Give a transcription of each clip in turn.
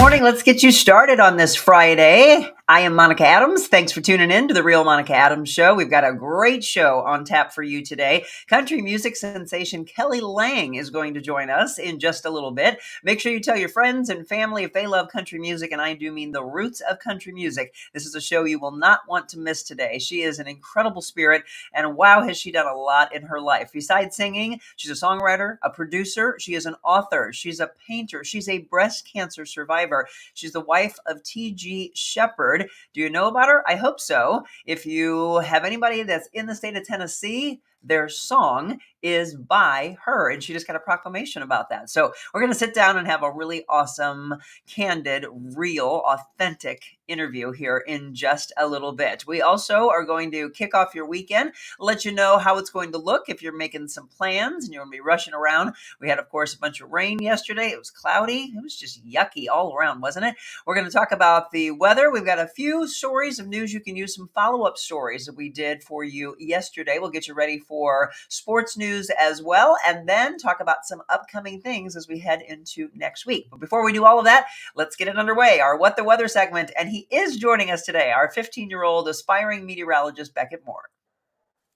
morning. Let's get you started on this Friday. I am Monica Adams. Thanks for tuning in to the Real Monica Adams Show. We've got a great show on tap for you today. Country music sensation Kelly Lang is going to join us in just a little bit. Make sure you tell your friends and family if they love country music, and I do mean the roots of country music. This is a show you will not want to miss today. She is an incredible spirit, and wow, has she done a lot in her life. Besides singing, she's a songwriter, a producer, she is an author, she's a painter, she's a breast cancer survivor. She's the wife of TG Sheppard. Do you know about her? I hope so. If you have anybody that's in the state of Tennessee, their song is by her, and she just got a proclamation about that. So we're going to sit down and have a really awesome, candid, real, authentic interview here in just a little bit. We also are going to kick off your weekend, let you know how it's going to look if you're making some plans and you're going to be rushing around. We had, of course, a bunch of rain yesterday. It was cloudy. It was just yucky all around, wasn't it? We're going to talk about the weather. We've got a few stories of news you can use, some follow-up stories that we did for you yesterday. We'll get you ready for sports news as well, and then talk about some upcoming things as we head into next week. But before we do all of that, let's get it underway. Our What the Weather segment, and he is joining us today, our 15-year-old aspiring meteorologist, Beckett Moore.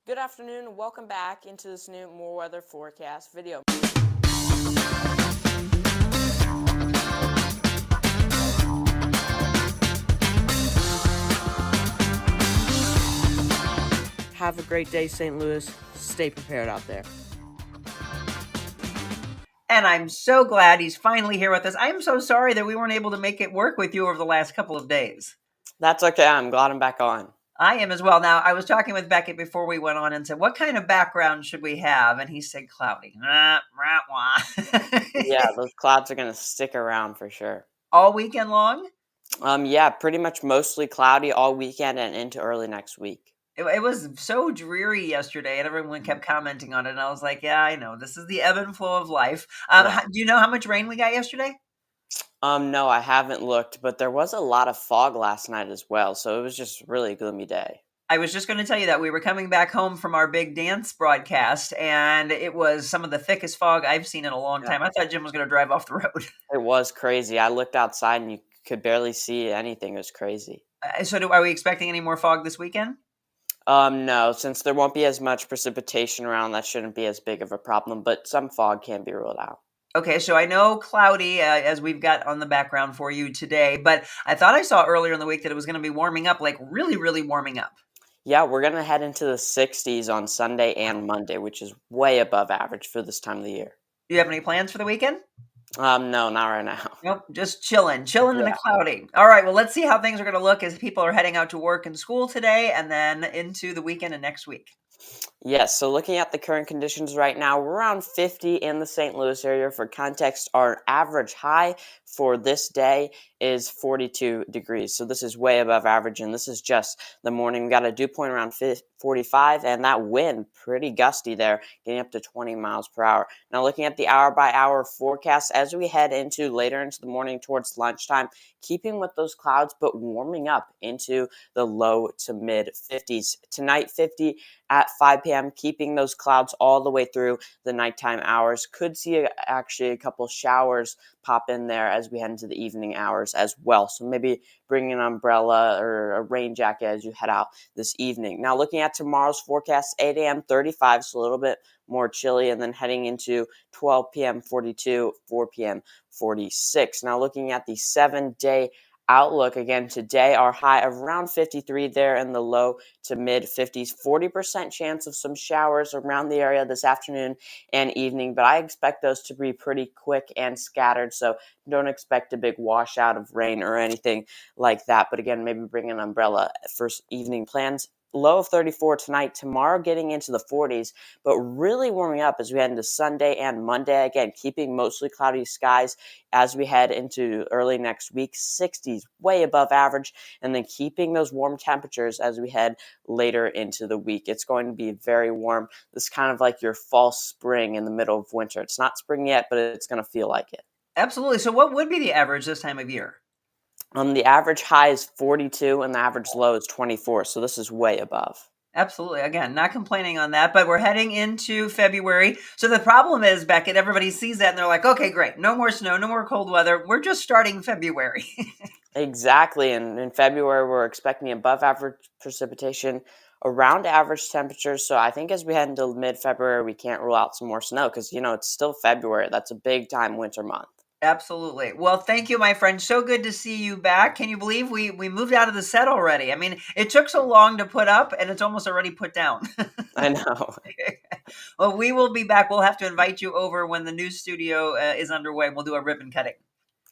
Good afternoon, and welcome back into this new More Weather Forecast video. Have a great day, St. Louis. Stay prepared out there. And I'm so glad he's finally here with us. I am so sorry that we weren't able to make it work with you over the last couple of days. That's okay. I'm glad I'm back on. I am as well. Now, I was talking with Beckett before we went on and said, what kind of background should we have? And he said cloudy. Yeah, those clouds are going to stick around for sure. All weekend long? Yeah, pretty much mostly cloudy all weekend and into early next week. It was so dreary yesterday, and everyone kept commenting on it. And I was like, yeah, I know. This is the ebb and flow of life. Yeah. Do you know how much rain we got yesterday? No, I haven't looked, but there was a lot of fog last night as well. So it was just really a gloomy day. I was just going to tell you that we were coming back home from our big dance broadcast, and it was some of the thickest fog I've seen in a long time. I thought Jim was going to drive off the road. It was crazy. I looked outside and you could barely see anything. It was crazy. Are we expecting any more fog this weekend? No, since there won't be as much precipitation around, that shouldn't be as big of a problem, but some fog can be ruled out. Okay, so I know cloudy, as we've got on the background for you today, but I thought I saw earlier in the week that it was going to be warming up, like really, really warming up. Yeah, we're going to head into the 60s on Sunday and Monday, which is way above average for this time of the year. Do you have any plans for the weekend? No, not right now. Nope, just chilling in the cloudy. All right, well, let's see how things are going to look as people are heading out to work and school today and then into the weekend and next week. Yes, so looking at the current conditions right now, we're around 50 in the St. Louis area. For context, our average high for this day is 42 degrees. So this is way above average, and this is just the morning. We got a dew point around 45, and that wind pretty gusty there, getting up to 20 miles per hour. Now looking at the hour-by-hour forecast as we head into later into the morning towards lunchtime, keeping with those clouds, but warming up into the low to mid 50s. Tonight, 50 at 5 p.m., keeping those clouds all the way through the nighttime hours. Could see actually a couple showers pop in there as we head into the evening hours as well. So maybe bring an umbrella or a rain jacket as you head out this evening. Now looking at tomorrow's forecast, 8 a.m. 35, so a little bit more chilly, and then heading into 12 p.m. 42, 4 p.m. 46. Now looking at the 7-day outlook again today, our high of around 53 there in the low to mid 50s, 40% chance of some showers around the area this afternoon and evening, but I expect those to be pretty quick and scattered, so don't expect a big washout of rain or anything like that. But again, maybe bring an umbrella for evening plans. Low of 34 tonight, tomorrow getting into the 40s, but really warming up as we head into Sunday and Monday. Again, keeping mostly cloudy skies as we head into early next week, 60s, way above average, and then keeping those warm temperatures as we head later into the week. It's going to be very warm. This is kind of like your fall spring in the middle of winter. It's not spring yet, but it's going to feel like it. Absolutely. So what would be the average this time of year? The average high is 42 and the average low is 24, so this is way above. Absolutely. Again, not complaining on that, but we're heading into February. So the problem is, Beckett, everybody sees that and they're like, okay, great. No more snow, no more cold weather. We're just starting February. Exactly. And in February, we're expecting above average precipitation, around average temperatures. So I think as we head into mid February, we can't rule out some more snow because, it's still February. That's a big time winter month. Absolutely. Well, thank you, my friend. So good to see you back. Can you believe we moved out of the set already? I mean, it took so long to put up and it's almost already put down. I know. Well, we will be back. We'll have to invite you over when the new studio is underway. We'll do a ribbon cutting.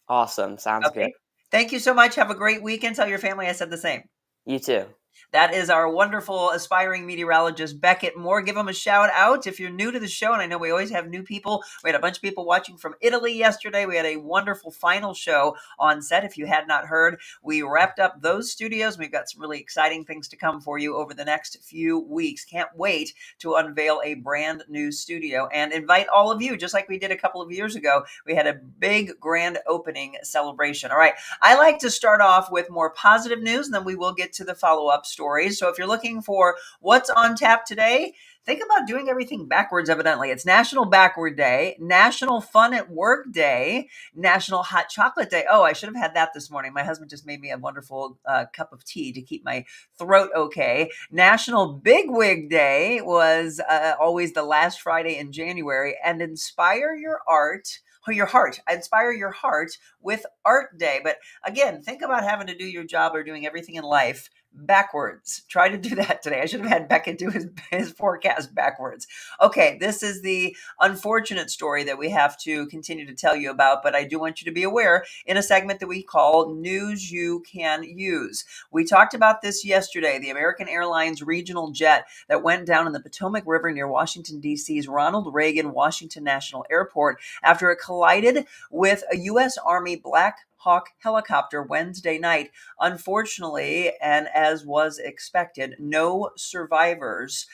Awesome. Sounds good. Okay. Thank you so much. Have a great weekend. Tell your family I said the same. You too. That is our wonderful aspiring meteorologist, Beckett Moore. Give him a shout out if you're new to the show. And I know we always have new people. We had a bunch of people watching from Italy yesterday. We had a wonderful final show on set. If you had not heard, we wrapped up those studios. We've got some really exciting things to come for you over the next few weeks. Can't wait to unveil a brand new studio and invite all of you, just like we did a couple of years ago. We had a big grand opening celebration. All right. I like to start off with more positive news, and then we will get to the follow-up stories. So if you're looking for what's on tap today, think about doing everything backwards, evidently. It's National Backward Day, National Fun at Work Day, National Hot Chocolate Day. Oh, I should have had that this morning. My husband just made me a wonderful cup of tea to keep my throat okay. National Bigwig Day was always the last Friday in January. And Inspire Your Art or your heart. Inspire your heart with Art Day. But again, think about having to do your job or doing everything in life backwards. Try to do that today. I should have had Beckett do his forecast backwards. Okay, this is the unfortunate story that we have to continue to tell you about, but I do want you to be aware in a segment that we call News You Can Use. We talked about this yesterday, the American Airlines regional jet that went down in the Potomac River near Washington, D.C.'s Ronald Reagan Washington National Airport after it collided with a U.S. Army Black Hawk helicopter Wednesday night. Unfortunately, and as was expected, no survivors.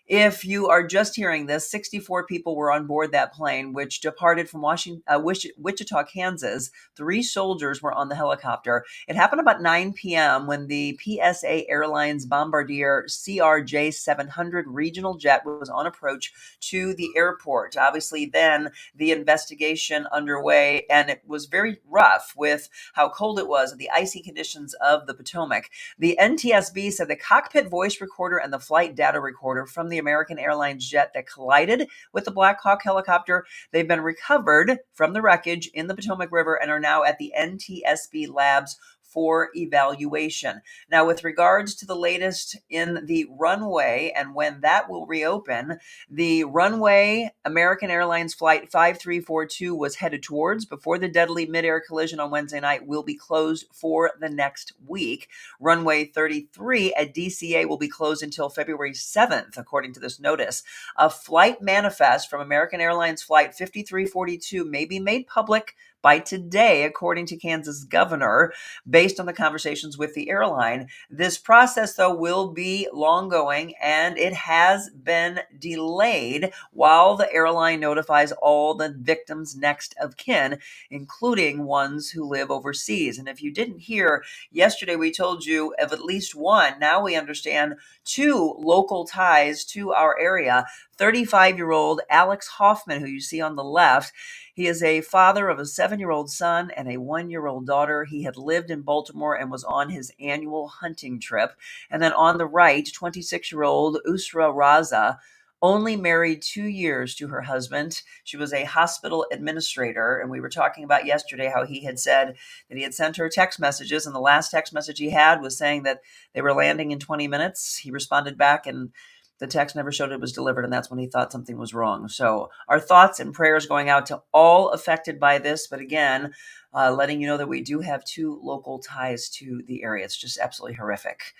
If you are just hearing this, 64 people were on board that plane, which departed from Wichita, Kansas. 3 soldiers were on the helicopter. It happened about 9 p.m. when the PSA Airlines Bombardier CRJ 700 regional jet was on approach to the airport. Obviously, then the investigation underway, and it was very rough with how cold it was and the icy conditions of the Potomac. The NTSB said the cockpit voice recorder and the flight data recorder from the American Airlines jet that collided with the Black Hawk helicopter, they've been recovered from the wreckage in the Potomac River and are now at the NTSB labs for evaluation. Now, with regards to the latest in the runway and when that will reopen, the runway American Airlines Flight 5342 was headed towards before the deadly midair collision on Wednesday night will be closed for the next week. Runway 33 at DCA will be closed until February 7th, according to this notice. A flight manifest from American Airlines Flight 5342 may be made public by today, according to Kansas governor, based on the conversations with the airline. This process, though, will be long going, and it has been delayed while the airline notifies all the victims' next of kin, including ones who live overseas. And if you didn't hear, yesterday we told you of at least one. Now we understand 2 local ties to our area. 35-year-old Alex Hoffman, who you see on the left, he is a father of a 7-year-old son and a 1-year-old daughter. He had lived in Baltimore and was on his annual hunting trip. And then on the right, 26-year-old Usra Raza, only married 2 years to her husband. She was a hospital administrator. And we were talking about yesterday how he had said that he had sent her text messages. And the last text message he had was saying that they were landing in 20 minutes. He responded back and the text never showed it was delivered, and that's when he thought something was wrong. So our thoughts and prayers going out to all affected by this. But again, letting you know that we do have 2 local ties to the area. It's just absolutely horrific.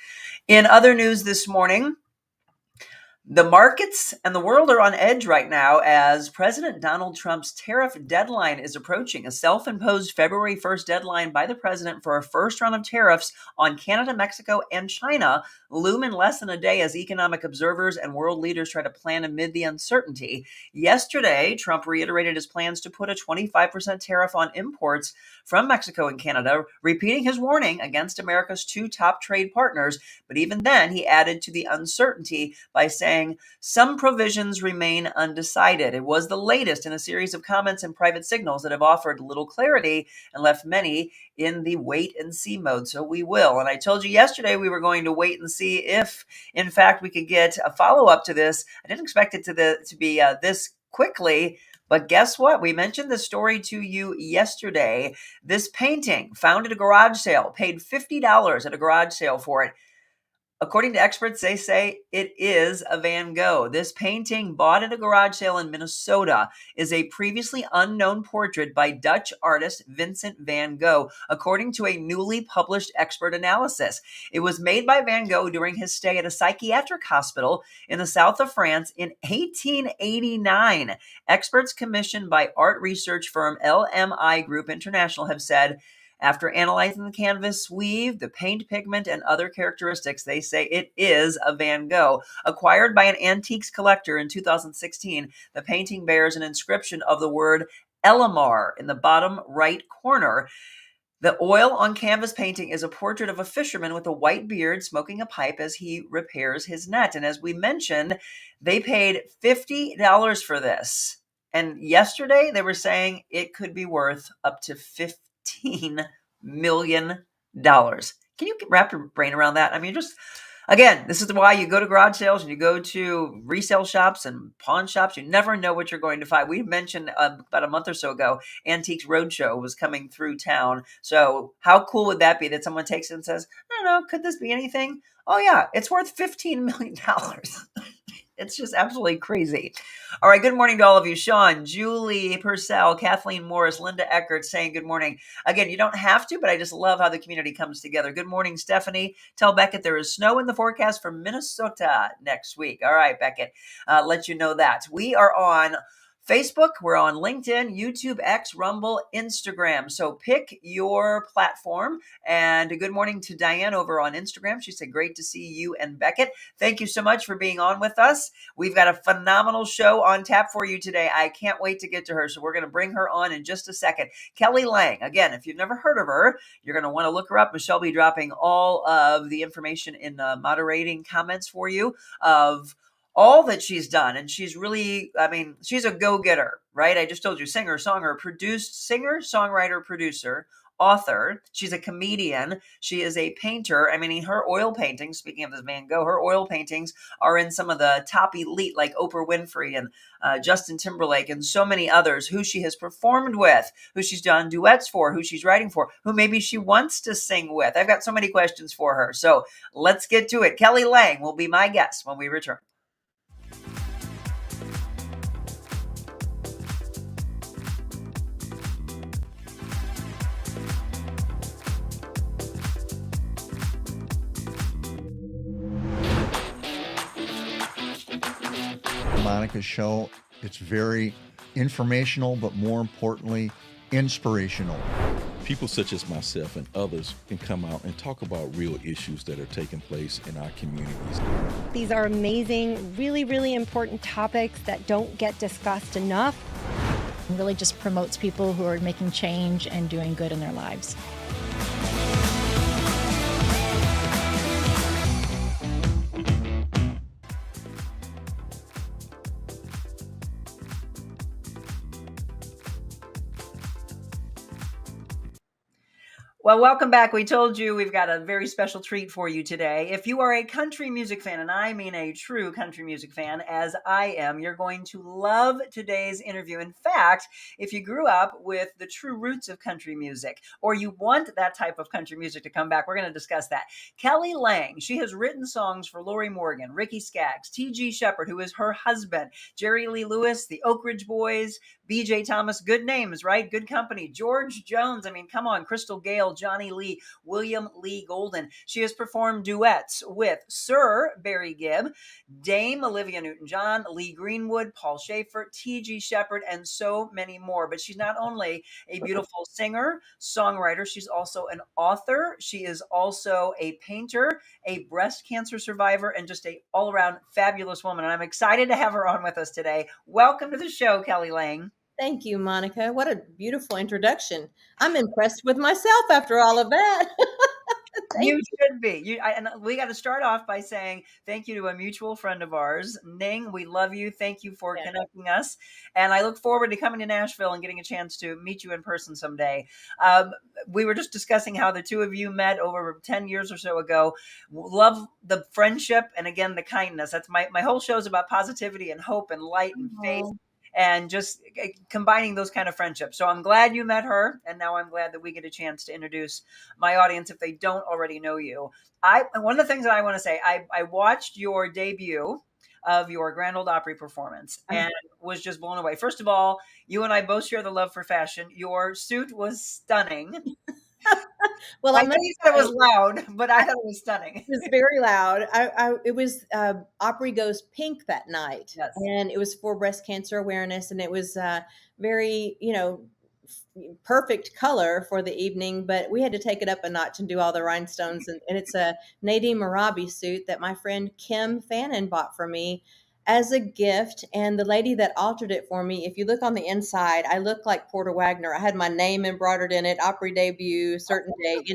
In other news this morning, The markets and the world are on edge right now as President Donald Trump's tariff deadline is approaching. A self-imposed February 1st deadline by the president for a first round of tariffs on Canada, Mexico, and China loom in less than a day as economic observers and world leaders try to plan amid the uncertainty. Yesterday, Trump reiterated his plans to put a 25% tariff on imports from Mexico and Canada, repeating his warning against America's two top trade partners. But even then, he added to the uncertainty by saying, some provisions remain undecided. It was the latest in a series of comments and private signals that have offered little clarity and left many in the wait and see mode. So we will. And I told you yesterday we were going to wait and see if, in fact, we could get a follow-up to this. I didn't expect it to be this quickly. But guess what? We mentioned the story to you yesterday. This painting found at a garage sale, paid $50 at a garage sale for it. According to experts, they say it is a Van Gogh. This painting, bought at a garage sale in Minnesota, is a previously unknown portrait by Dutch artist Vincent van Gogh, according to a newly published expert analysis. It was made by Van Gogh during his stay at a psychiatric hospital in the south of France in 1889. Experts commissioned by art research firm LMI Group International have said, after analyzing the canvas weave, the paint pigment, and other characteristics, they say it is a Van Gogh. Acquired by an antiques collector in 2016, the painting bears an inscription of the word Elamar in the bottom right corner. The oil on canvas painting is a portrait of a fisherman with a white beard smoking a pipe as he repairs his net. And as we mentioned, they paid $50 for this. And yesterday they were saying it could be worth up to $15 million. Can you wrap your brain around that? I mean, just again, this is why you go to garage sales and you go to resale shops and pawn shops. You never know what you're going to find. We mentioned about a month or so ago, Antiques Roadshow was coming through town. So how cool would that be that someone takes it and says, I don't know, could this be anything? Oh yeah, it's worth $15 million. It's just absolutely crazy. All right, good morning to all of you. Sean, Julie Purcell, Kathleen Morris, Linda Eckert saying good morning. Again, you don't have to, but I just love how the community comes together. Good morning, Stephanie. Tell Beckett there is snow in the forecast for Minnesota next week. All right, Beckett, let you know that. We are on Facebook, we're on LinkedIn, YouTube, X, Rumble, Instagram. So pick your platform. And good morning to Diane over on Instagram. She said, great to see you and Beckett. Thank you so much for being on with us. We've got a phenomenal show on tap for you today. I can't wait to get to her. So we're going to bring her on in just a second. Kelly Lang, again, if you've never heard of her, you're going to want to look her up. Michelle will be dropping all of the information in the moderating comments for you of all that she's done. And she's really, I mean, she's a go-getter, right? I just told you, singer, songwriter, producer, author. She's a comedian. She is a painter. I mean, her oil paintings, speaking of this Van Gogh, her oil paintings are in some of the top elite, like Oprah Winfrey and Justin Timberlake and so many others who she has performed with, who she's done duets for, who she's writing for, who maybe she wants to sing with. I've got so many questions for her. So let's get to it. Kelly Lang will be my guest when we return. Monica's show. It's very informational, but more importantly, inspirational. People such as myself and others can come out and talk about real issues that are taking place in our communities. These are amazing, really, really important topics that don't get discussed enough. It really just promotes people who are making change and doing good in their lives. Well, welcome back. We told you we've got a very special treat for you today. If you are a country music fan, and I mean a true country music fan, as I am, you're going to love today's interview. In fact, if you grew up with the true roots of country music, or you want that type of country music to come back, we're going to discuss that. Kelly Lang, she has written songs for Lori Morgan, Ricky Skaggs, TG Sheppard, who is her husband, Jerry Lee Lewis, the Oak Ridge Boys, BJ Thomas, good names, right? Good company. George Jones, I mean, come on. Crystal Gale, Johnny Lee, William Lee Golden. She has performed duets with Sir Barry Gibb, Dame Olivia Newton-John, Lee Greenwood, Paul Schaefer, TG Sheppard, and so many more. But she's not only a beautiful singer, songwriter, she's also an author. She is also a painter, a breast cancer survivor, and just a all-around fabulous woman. And I'm excited to have her on with us today. Welcome to the show, Kelly Lang. Thank you, Monica. What a beautiful introduction. I'm impressed with myself after all of that. You should be. And we got to start off by saying thank you to a mutual friend of ours, Ning. We love you. Thank you for connecting us. And I look forward to coming to Nashville and getting a chance to meet you in person someday. We were just discussing how the two of you met over 10 years or so ago. Love the friendship and, again, the kindness. That's my whole show is about positivity and hope and light and faith. And just combining those kind of friendships. So I'm glad you met her. And now I'm glad that we get a chance to introduce my audience if they don't already know you. One of the things that I want to say, I watched your debut of your Grand Ole Opry performance and was just blown away. First of all, you and I both share the love for fashion. Your suit was stunning. Well, I know you said it was loud, but I thought it was stunning. It was very loud. It was Opry Goes Pink that night, and it was for breast cancer awareness, and it was very, perfect color for the evening. But we had to take it up a notch and do all the rhinestones, and it's a Nadine Marabi suit that my friend Kim Fannin bought for me as a gift. And the lady that altered it for me, if you look on the inside, I look like Porter Wagner. I had my name embroidered in it, Opry debut, certain date,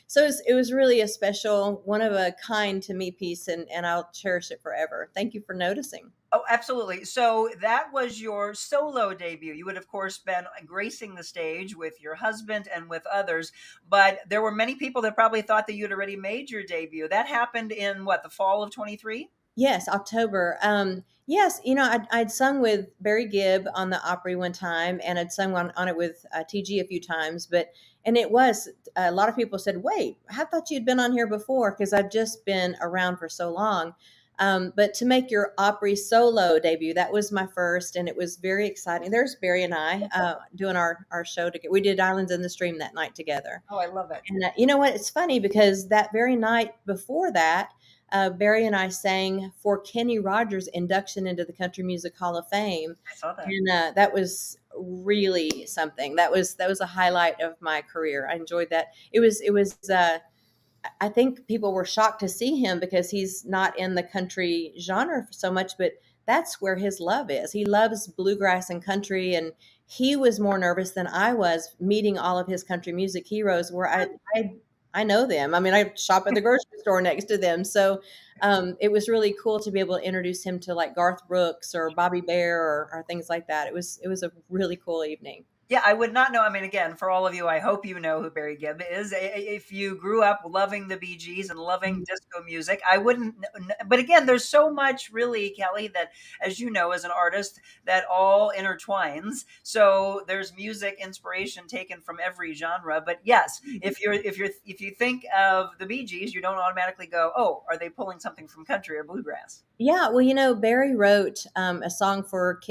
So it was really a special, one of a kind to me piece, and I'll cherish it forever. Thank you for noticing. Oh, absolutely. So that was your solo debut. You would, of course, been gracing the stage with your husband and with others, but there were many people that probably thought that you'd already made your debut. That happened in the fall of 23? Yes, October. Yes, I'd sung with Barry Gibb on the Opry one time, and I'd sung on it with TG a few times. And it was, a lot of people said, wait, I thought you'd been on here before, because I've just been around for so long. But to make your Opry solo debut, that was my first, and it was very exciting. There's Barry and I doing our show together. We did Islands in the Stream that night together. Oh, I love it. And you know what? It's funny, because that very night before that, Barry and I sang for Kenny Rogers' induction into the Country Music Hall of Fame. I saw that. And that was really something. That was a highlight of my career. I enjoyed that. It was I think people were shocked to see him, because he's not in the country genre so much, but that's where his love is. He loves bluegrass and country, and he was more nervous than I was meeting all of his country music heroes, where I know them. I mean, I shop at the grocery store next to them. So it was really cool to be able to introduce him to like Garth Brooks or Bobby Bear or things like that. It was a really cool evening. Yeah, I would not know. I mean, again, for all of you, I hope you know who Barry Gibb is. If you grew up loving the Bee Gees and loving disco music, I wouldn't. But again, there's so much really, Kelly, that, as you know, as an artist, that all intertwines. So there's music inspiration taken from every genre. But yes, if you think of the Bee Gees, you don't automatically go, oh, are they pulling something from country or bluegrass? Yeah, well, Barry wrote a song for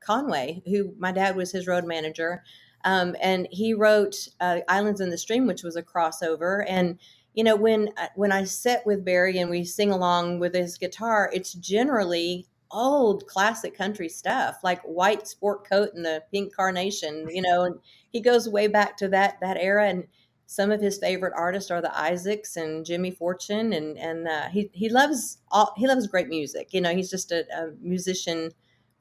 Conway, who my dad was his road manager. And he wrote Islands in the Stream, which was a crossover. And, when I sit with Barry and we sing along with his guitar, it's generally old classic country stuff, like White Sport Coat and the Pink Carnation, and he goes way back to that era. And some of his favorite artists are the Isaacs and Jimmy Fortune. And he loves great music. He's just a musician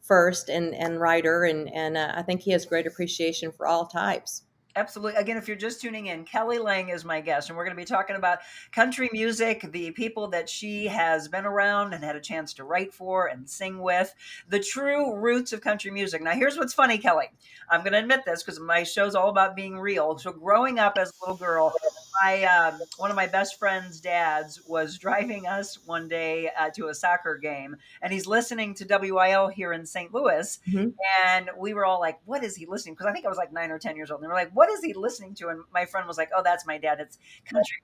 first and writer, and I think he has great appreciation for all types. Absolutely. Again, if you're just tuning in, Kelly Lang is my guest, and we're going to be talking about country music, the people that she has been around and had a chance to write for and sing with, the true roots of country music. Now, here's what's funny, Kelly. I'm going to admit this because my show's all about being real. So growing up as a little girl, one of my best friend's dads was driving us one day to a soccer game, and he's listening to WIL here in St. Louis. Mm-hmm. And we were all like, what is he listening? Because I think I was like 9 or 10 years old. And they were like, what is he listening to? And my friend was like, oh, that's my dad. It's country.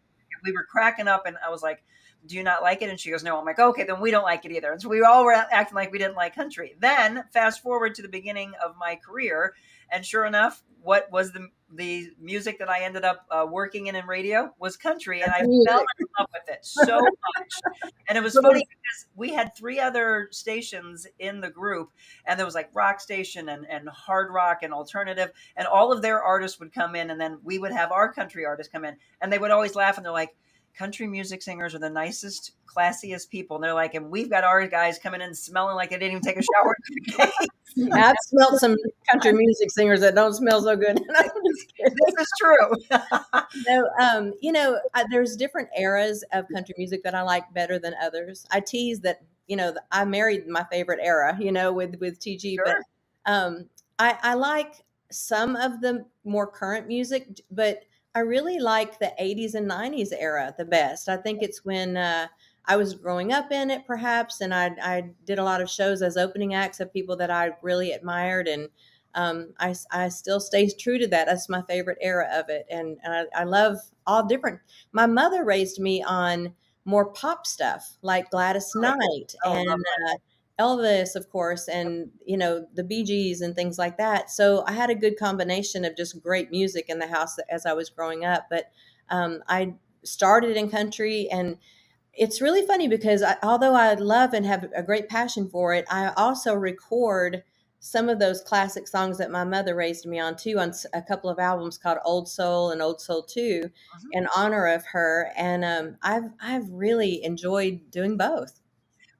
we were cracking up, and I was like, do you not like it? And she goes, no. I'm like, okay, then we don't like it either. And so we all were acting like we didn't like country. Then fast forward to the beginning of my career, and sure enough, what was the music that I ended up working in radio was country, and I fell in love with it so much. And it was funny because we had 3 other stations in the group, and there was like rock station and hard rock and alternative, and all of their artists would come in, and then we would have our country artists come in, and they would always laugh, and they're like, country music singers are the nicest, classiest people. And they're like, and we've got our guys coming in smelling like they didn't even take a shower. I've smelled some country music singers that don't smell so good. This is true. No, there's different eras of country music that I like better than others. I tease that, I married my favorite era, with TG, Sure. but I like some of the more current music, but I really like the 80s and 90s era the best. I think it's when I was growing up in it, perhaps, and I did a lot of shows as opening acts of people that I really admired, and I still stay true to that. That's my favorite era of it, and I love all different. My mother raised me on more pop stuff like Gladys Knight and Elvis, of course, and the Bee Gees and things like that. So I had a good combination of just great music in the house as I was growing up. But I started in country, and it's really funny because although I love and have a great passion for it, I also record some of those classic songs that my mother raised me on too, on a couple of albums called Old Soul and Old Soul 2 in honor of her. And I've really enjoyed doing both.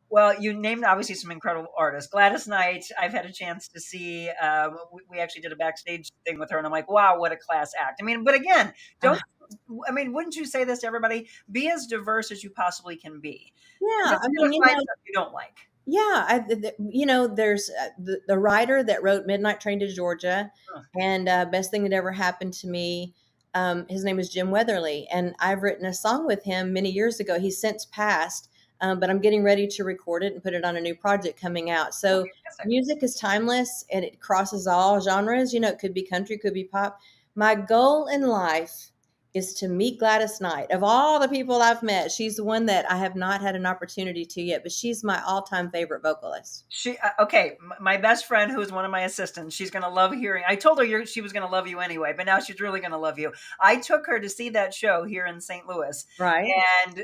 Well, you named obviously some incredible artists. Gladys Knight, I've had a chance to see. We actually did a backstage thing with her, and I'm like, wow, what a class act. I mean, but again, wouldn't you say this to everybody? Be as diverse as you possibly can be. Yeah, stuff you don't like. Yeah, there's the writer that wrote Midnight Train to Georgia, and Best Thing That Ever Happened to Me. His name is Jim Weatherly, and I've written a song with him many years ago. He's since passed. But I'm getting ready to record it and put it on a new project coming out. So music is timeless and it crosses all genres. It could be country, could be pop. My goal in life is to meet Gladys Knight. Of all the people I've met, she's the one that I have not had an opportunity to yet, but she's my all-time favorite vocalist. My best friend, who is one of my assistants, she's going to love hearing. I told her she was going to love you anyway, but now she's really going to love you. I took her to see that show here in St. Louis. Right.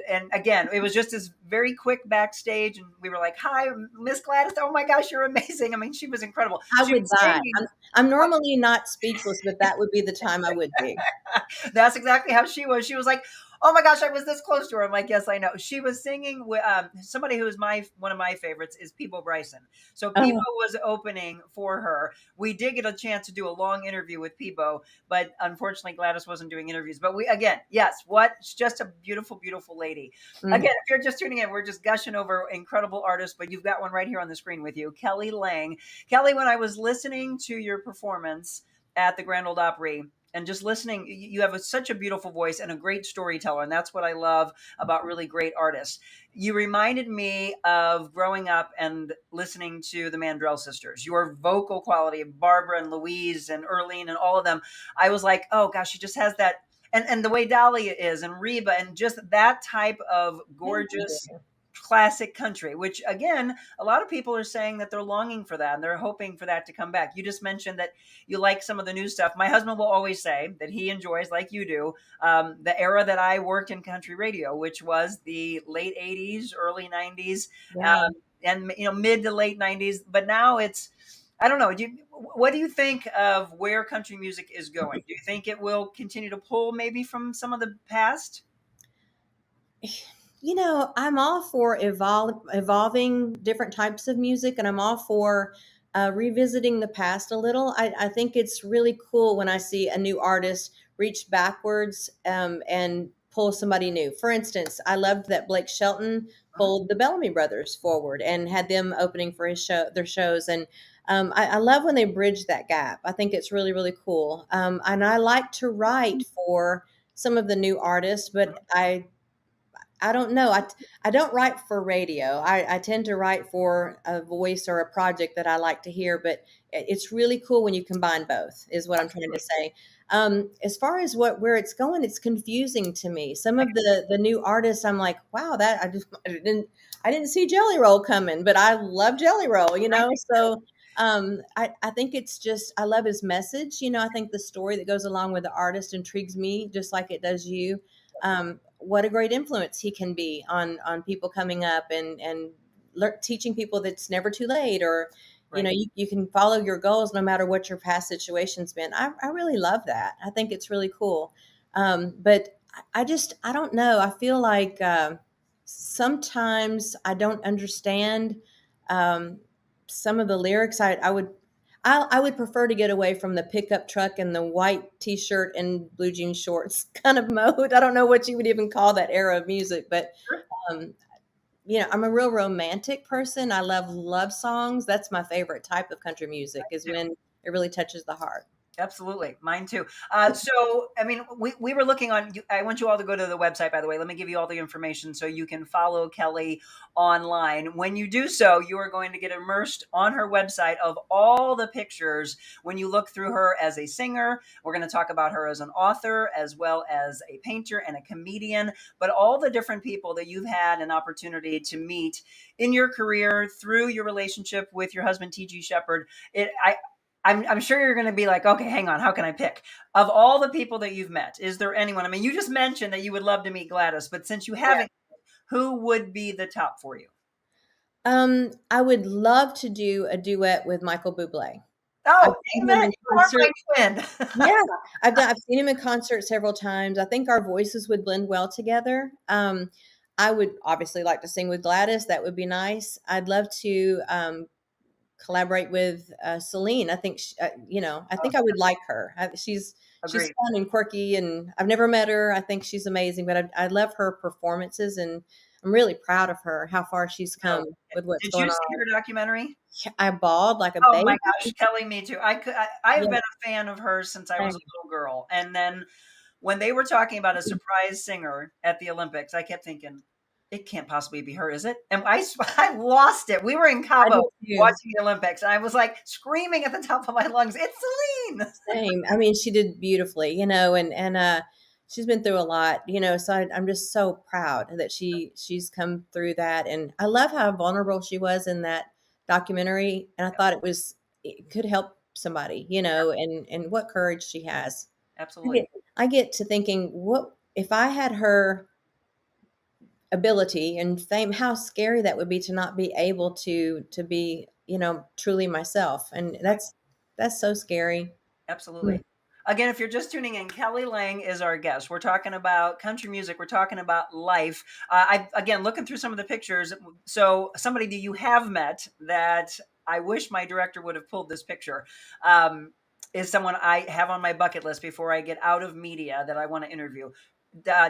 And again, it was just this very quick backstage, and we were like, hi, Miss Gladys. Oh my gosh, you're amazing. I mean, she was incredible. I would die. I'm normally not speechless, but that would be the time I would be. That's exactly how she was. She was like, oh my gosh, I was this close to her. I'm like, yes, I know. She was singing with somebody who is one of my favorites is Peebo Bryson. So Peebo was opening for her. We did get a chance to do a long interview with Peebo, but unfortunately Gladys wasn't doing interviews. But she's just a beautiful, beautiful lady. Mm-hmm. Again, if you're just tuning in, we're just gushing over incredible artists, but you've got one right here on the screen with you, Kelly Lang. Kelly, when I was listening to your performance at the Grand Ole Opry, and just listening, you have such a beautiful voice and a great storyteller. And that's what I love about really great artists. You reminded me of growing up and listening to the Mandrell sisters. Your vocal quality, Barbara and Louise and Earlene and all of them. I was like, oh gosh, she just has that. And the way Dahlia is and Reba and just that type of gorgeous classic country, which again, a lot of people are saying that they're longing for that and they're hoping for that to come back. You just mentioned that you like some of the new stuff. My husband will always say that he enjoys, like you do, the era that I worked in country radio, which was the late 80s, early 90s, and mid to late 90s. But now it's, I don't know. What do you think of where country music is going? Do you think it will continue to pull maybe from some of the past? I'm all for evolving different types of music, and I'm all for revisiting the past a little. I think it's really cool when I see a new artist reach backwards and pull somebody new. For instance, I loved that Blake Shelton pulled the Bellamy Brothers forward and had them opening for their shows. And I love when they bridge that gap. I think it's really, really cool. And I like to write for some of the new artists, but I don't know. I don't write for radio. I tend to write for a voice or a project that I like to hear. But it's really cool when you combine both, is what I'm trying to say. As far as where it's going, it's confusing to me. Some of the new artists, I'm like, wow, that I didn't see Jelly Roll coming, but I love Jelly Roll, So I think it's just, I love his message. I think the story that goes along with the artist intrigues me just like it does you. What a great influence he can be on people coming up and teaching people that it's never too late, or you can follow your goals no matter what your past situation's been. I really love that. I think it's really cool. But I don't know. I feel like sometimes I don't understand some of the lyrics. I would prefer to get away from the pickup truck and the white T-shirt and blue jean shorts kind of mode. I don't know what you would even call that era of music, but um, I'm a real romantic person. I love love songs. That's my favorite type of country music, is when it really touches the heart. Absolutely. Mine too. So, I mean, we were looking on, I want you all to go to the website, by the way. Let me give you all the information so you can follow Kelly online. When you do so, you are going to get immersed on her website of all the pictures when you look through her as a singer. We're going to talk about her as an author, as well as a painter and a comedian, but all the different people that you've had an opportunity to meet in your career through your relationship with your husband, TG Sheppard. I'm sure you're going to be like, okay, hang on. How can I pick? Of all the people that you've met, is there anyone? I mean, you just mentioned that you would love to meet Gladys, but since you haven't, who would be the top for you? I would love to do a duet with Michael Bublé. Oh, amen. You are my twin. Yeah, I've seen him in concert several times. I think our voices would blend well together. I would obviously like to sing with Gladys. That would be nice. I'd love to collaborate with Celine. I think I think I would like her. She's fun and quirky, and I've never met her. I think she's amazing, but I love her performances, and I'm really proud of her, how far she's come with what's going on. Did you see her documentary? I bawled like a baby. Oh my gosh, Kelly, me too. I've been a fan of hers since I was a little girl, and then when they were talking about a surprise singer at the Olympics, I kept thinking, it can't possibly be her, is it? And I lost it. We were in Cabo watching the Olympics, and I was like screaming at the top of my lungs, it's Celine. Same. I mean, she did beautifully, and she's been through a lot, so I'm just so proud that she's come through that. And I love how vulnerable she was in that documentary. And I thought it could help somebody, and what courage she has. Absolutely. I get to thinking, what if I had her ability and fame, how scary that would be to not be able to be, truly myself. And that's so scary. Absolutely. Again, if you're just tuning in, Kelly Lang is our guest. We're talking about country music. We're talking about life. Again, looking through some of the pictures. So somebody that you have met that I wish my director would have pulled this picture is someone I have on my bucket list before I get out of media that I want to interview.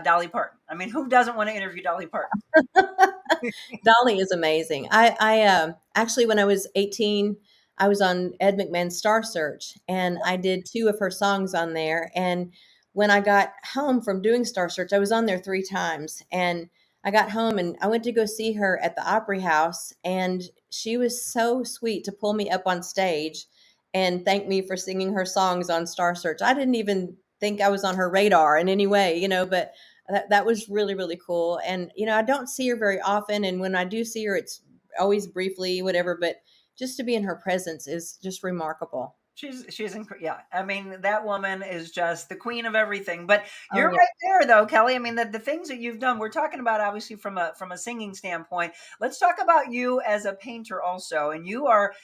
Dolly Parton. I mean, who doesn't want to interview Dolly Parton? Dolly is amazing. I actually, when I was 18, I was on Ed McMahon's Star Search, and I did 2 of her songs on there. And when I got home from doing Star Search, I was on there 3 times, and I got home and I went to go see her at the Opry House, and she was so sweet to pull me up on stage and thank me for singing her songs on Star Search. I didn't even think I was on her radar in any way, but that was really, really cool. And, I don't see her very often. And when I do see her, it's always briefly, whatever, but just to be in her presence is just remarkable. She's yeah. I mean, that woman is just the queen of everything. But you're right there, though, Kelly. I mean, the things that you've done. We're talking about obviously from a singing standpoint. Let's talk about you as a painter also. And your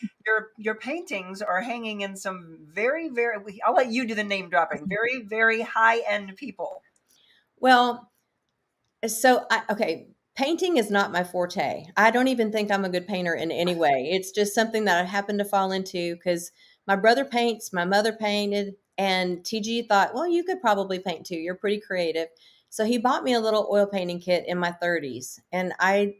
paintings are hanging in some very, very. I'll let you do the name dropping. Very, very high end people. Well, so painting is not my forte. I don't even think I'm a good painter in any way. It's just something that I happened to fall into because my brother paints, my mother painted, and TG thought, well, you could probably paint too. You're pretty creative. So he bought me a little oil painting kit in my 30s. And I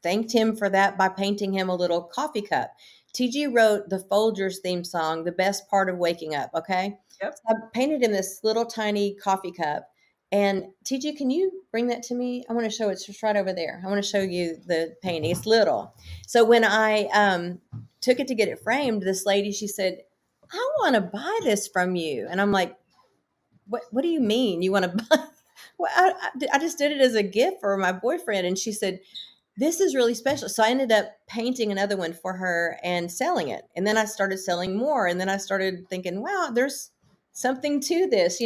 thanked him for that by painting him a little coffee cup. TG wrote the Folgers theme song, The Best Part of Waking Up. Okay. Yep. So I painted him this little tiny coffee cup. And TG, can you bring that to me? I want to show it's just right over there. I want to show you the painting. It's little. So when I took it to get it framed, this lady, she said, I want to buy this from you. And I'm like, what do you mean you want to buy? Well, I just did it as a gift for my boyfriend. And she said, this is really special. So I ended up painting another one for her and selling it. And then I started selling more. And then I started thinking, wow, there's something to this,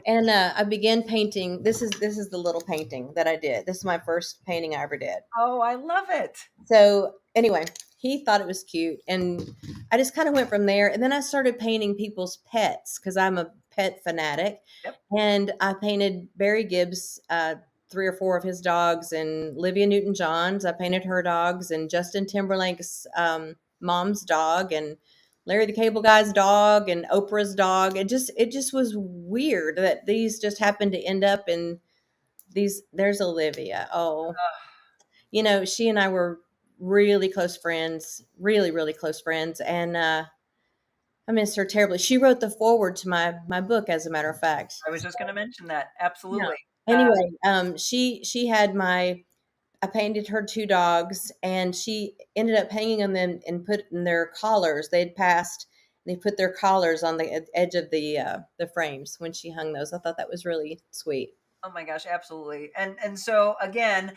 And I began painting. This is the little painting that I did. This is my first painting I ever did. Oh, I love it. So anyway, he thought it was cute. And I just kind of went from there. And then I started painting people's pets because I'm a pet fanatic. Yep. And I painted Barry Gibbs, 3 or 4 of his dogs, and Olivia Newton-John's. I painted her dogs, and Justin Timberlake's mom's dog, and Larry the Cable Guy's dog, and Oprah's dog. It just was weird that these just happened to end up in these. There's Olivia. Oh, she and I were really close friends, really, really close friends. And I miss her terribly. She wrote the foreword to my book, as a matter of fact. I was just going to mention that. Absolutely. Anyway, she had I painted her 2 dogs, and she ended up hanging them and putting their collars. They'd passed. They put their collars on the edge of the frames when she hung those. I thought that was really sweet. Oh my gosh, absolutely. And so again,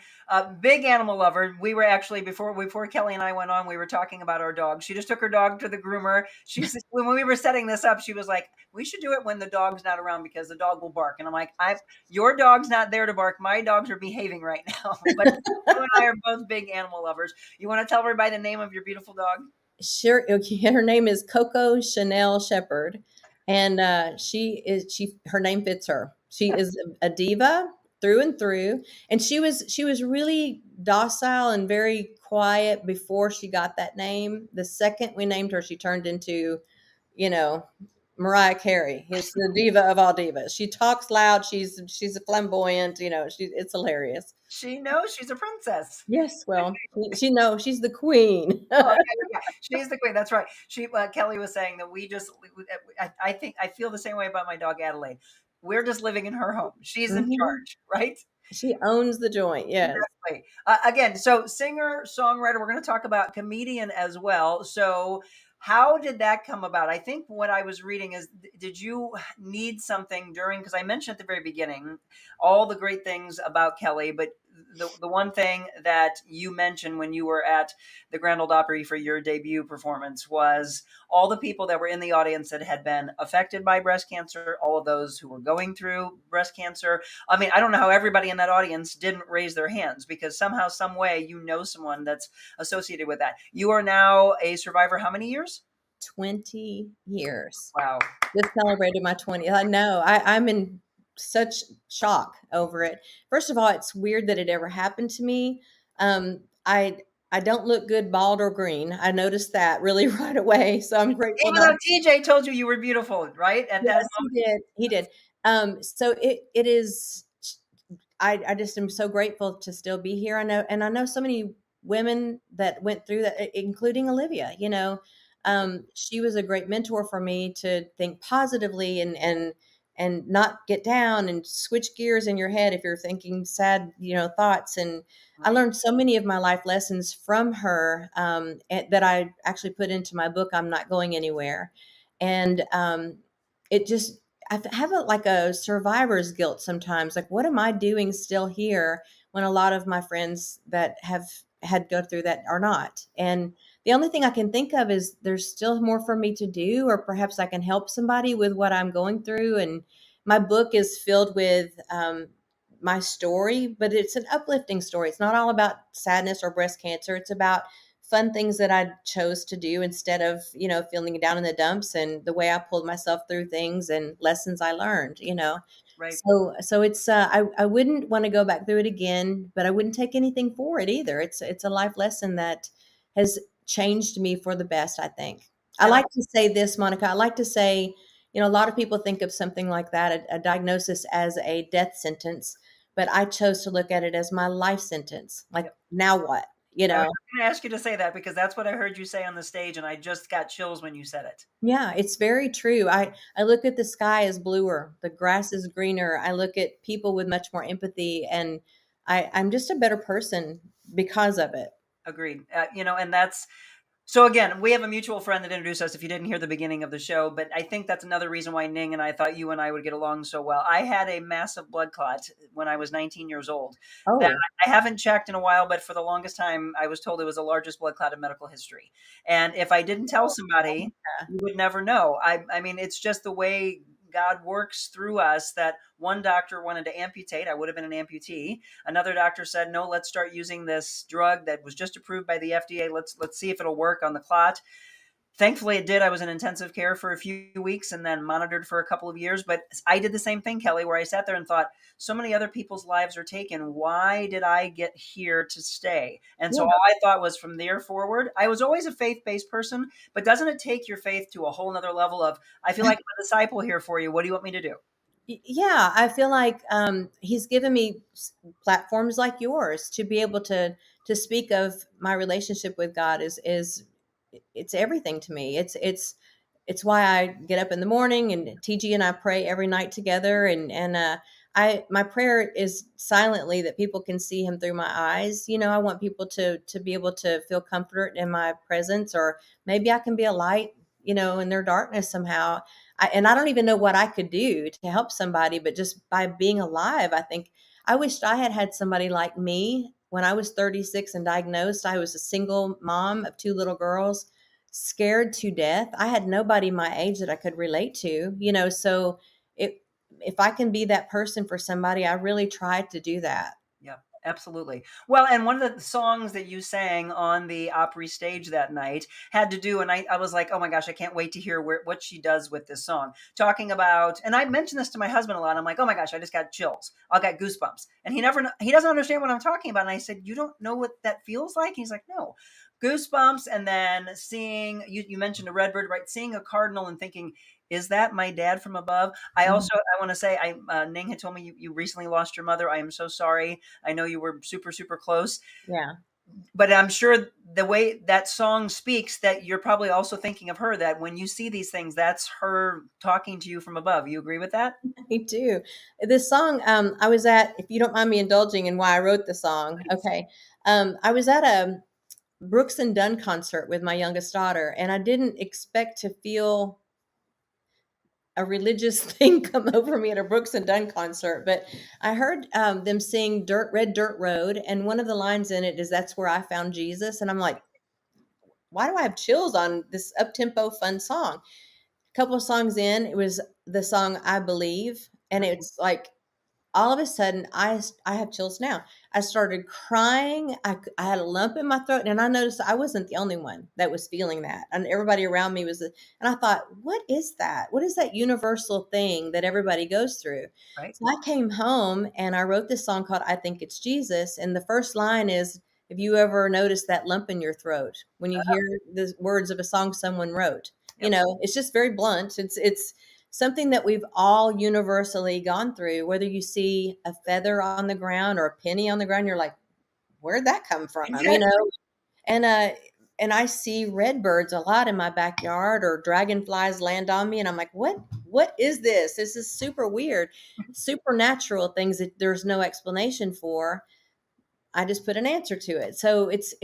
big animal lover. We were actually before Kelly and I went on, we were talking about our dog. She just took her dog to the groomer. When we were setting this up, she was like, we should do it when the dog's not around because the dog will bark. And I'm like, your dog's not there to bark. My dogs are behaving right now. But you and I are both big animal lovers. You want to tell everybody the name of your beautiful dog? Sure. Okay. Her name is Coco Chanel Sheppard. And her name fits her. She is a diva through and through. And she was really docile and very quiet before she got that name. The second we named her, she turned into, Mariah Carey. It's the diva of all divas. She talks loud. She's a flamboyant. It's hilarious. She knows she's a princess. Yes, well, she knows she's the queen. Yeah, she's the queen. That's right. Kelly was saying that I feel the same way about my dog Adelaide. We're just living in her home. She's in charge, right? She owns the joint. Yes. Exactly. Again, so singer, songwriter. We're going to talk about comedian as well. So how did that come about? I think what I was reading is, did you need something because I mentioned at the very beginning all the great things about Kelly, but the one thing that you mentioned when you were at the Grand Ole Opry for your debut performance was all the people that were in the audience that had been affected by breast cancer, all of those who were going through breast cancer. I mean, I don't know how everybody in that audience didn't raise their hands because somehow, some way, someone that's associated with that. You are now a survivor. How many years? 20 years. Wow. Just celebrated my 20th. I know. I'm in such shock over it. First of all, it's weird that it ever happened to me. I don't look good bald or green. I noticed that really right away. So I'm grateful. Even though TJ told you were beautiful, right? At that moment. He did. So it is. I just am so grateful to still be here. I know so many women that went through that, including Olivia. She was a great mentor for me to think positively and not get down and switch gears in your head if you're thinking sad, thoughts. And I learned so many of my life lessons from her that I actually put into my book, I'm Not Going Anywhere. And I have a survivor's guilt sometimes. Like, what am I doing still here when a lot of my friends that have had go through that are not? And the only thing I can think of is there's still more for me to do, or perhaps I can help somebody with what I'm going through. And my book is filled with my story, but it's an uplifting story. It's not all about sadness or breast cancer. It's about fun things that I chose to do instead of, feeling down in the dumps, and the way I pulled myself through things and lessons I learned, Right. So it's I wouldn't want to go back through it again, but I wouldn't take anything for it either. It's a life lesson that has changed me for the best, I think. I like to say this, Monica. I like to say, a lot of people think of something like that, a diagnosis, as a death sentence, but I chose to look at it as my life sentence. Like, now what? I was going to ask you to say that because that's what I heard you say on the stage, and I just got chills when you said it. Yeah, it's very true. I look at the sky as bluer, the grass is greener. I look at people with much more empathy, and I'm just a better person because of it. Agreed. And that's So again, we have a mutual friend that introduced us, if you didn't hear the beginning of the show, but I think that's another reason why Ning and I thought you and I would get along so well. I had a massive blood clot when I was 19 years old that Oh, I haven't checked in a while, but for the longest time, I was told it was the largest blood clot in medical history. And if I didn't tell somebody, yeah. you would never know. I mean, it's just the way God works through us that one doctor wanted to amputate. I would have been an amputee. Another doctor said, no, let's start using this drug that was just approved by the FDA. Let's see if it'll work on the clot. Thankfully, it did. I was in intensive care for a few weeks and then monitored for a couple of years. But I did the same thing, Kelly, where I sat there and thought, so many other people's lives are taken. Why did I get here to stay? And so Yeah. all I thought was from there forward, I was always a faith-based person, but doesn't it take your faith to a whole nother level of, I feel like I'm a disciple here for you. What do you want me to do? Yeah, I feel like he's given me platforms like yours to be able to speak of my relationship with God is it's everything to me. It's why I get up in the morning, and TG and I pray every night together, and I my prayer is silently that people can see him through my eyes. You know, I want people to be able to feel comfort in my presence, or maybe I can be a light, you know, in their darkness somehow. And I don't even know what I could do to help somebody, but just by being alive, I think I wished I had somebody like me when I was 36 and diagnosed. I was a single mom of two little girls, scared to death. I had nobody my age that I could relate to, you know, so it, if I can be that person for somebody, I really tried to do that. Yeah, absolutely. Well, and one of the songs that you sang on the Opry stage that night had to do, and I was like, oh my gosh, I can't wait to hear what she does with this song. Talking about, and I mentioned this to my husband a lot. I'm like, oh my gosh, I just got chills. I got goosebumps. And he doesn't understand what I'm talking about. And I said, you don't know what that feels like? He's like, no. Goosebumps, and then seeing, you mentioned a redbird, right? Seeing a cardinal and thinking, is that my dad from above? I Mhm. also, I want to say, Ning had told me you recently lost your mother. I am so sorry. I know you were super, super close, Yeah, but I'm sure the way that song speaks that you're probably also thinking of her, that when you see these things, that's her talking to you from above. You agree with that? me too. This song, I was at, if you don't mind me indulging in why I wrote the song, okay. I was at a Brooks and Dunn concert with my youngest daughter, and I didn't expect to feel a religious thing come over me at a Brooks and Dunn concert, but I heard them sing Red Dirt Road," and one of the lines in it is, "That's where I found Jesus," and I'm like, why do I have chills on this up tempo fun song? A couple of songs in, it was the song "I Believe," and it's like all of a sudden I have chills now. I started crying. I had a lump in my throat, and I noticed I wasn't the only one that was feeling that, and everybody around me was. And I thought, what is that? What is that universal thing that everybody goes through? Right. So I came home and I wrote this song called "I Think It's Jesus," and the first line is, "Have you ever noticed that lump in your throat when you hear the words of a song someone wrote?" You Yep. know, it's just very blunt. It's something that we've all universally gone through. Whether you see a feather on the ground or a penny on the ground, you're like, where'd that come from? You Exactly. know, and and I see redbirds a lot in my backyard, or dragonflies land on me, and I'm like, what is this? This is super weird, supernatural things that there's no explanation for. I just put an answer to it. So it's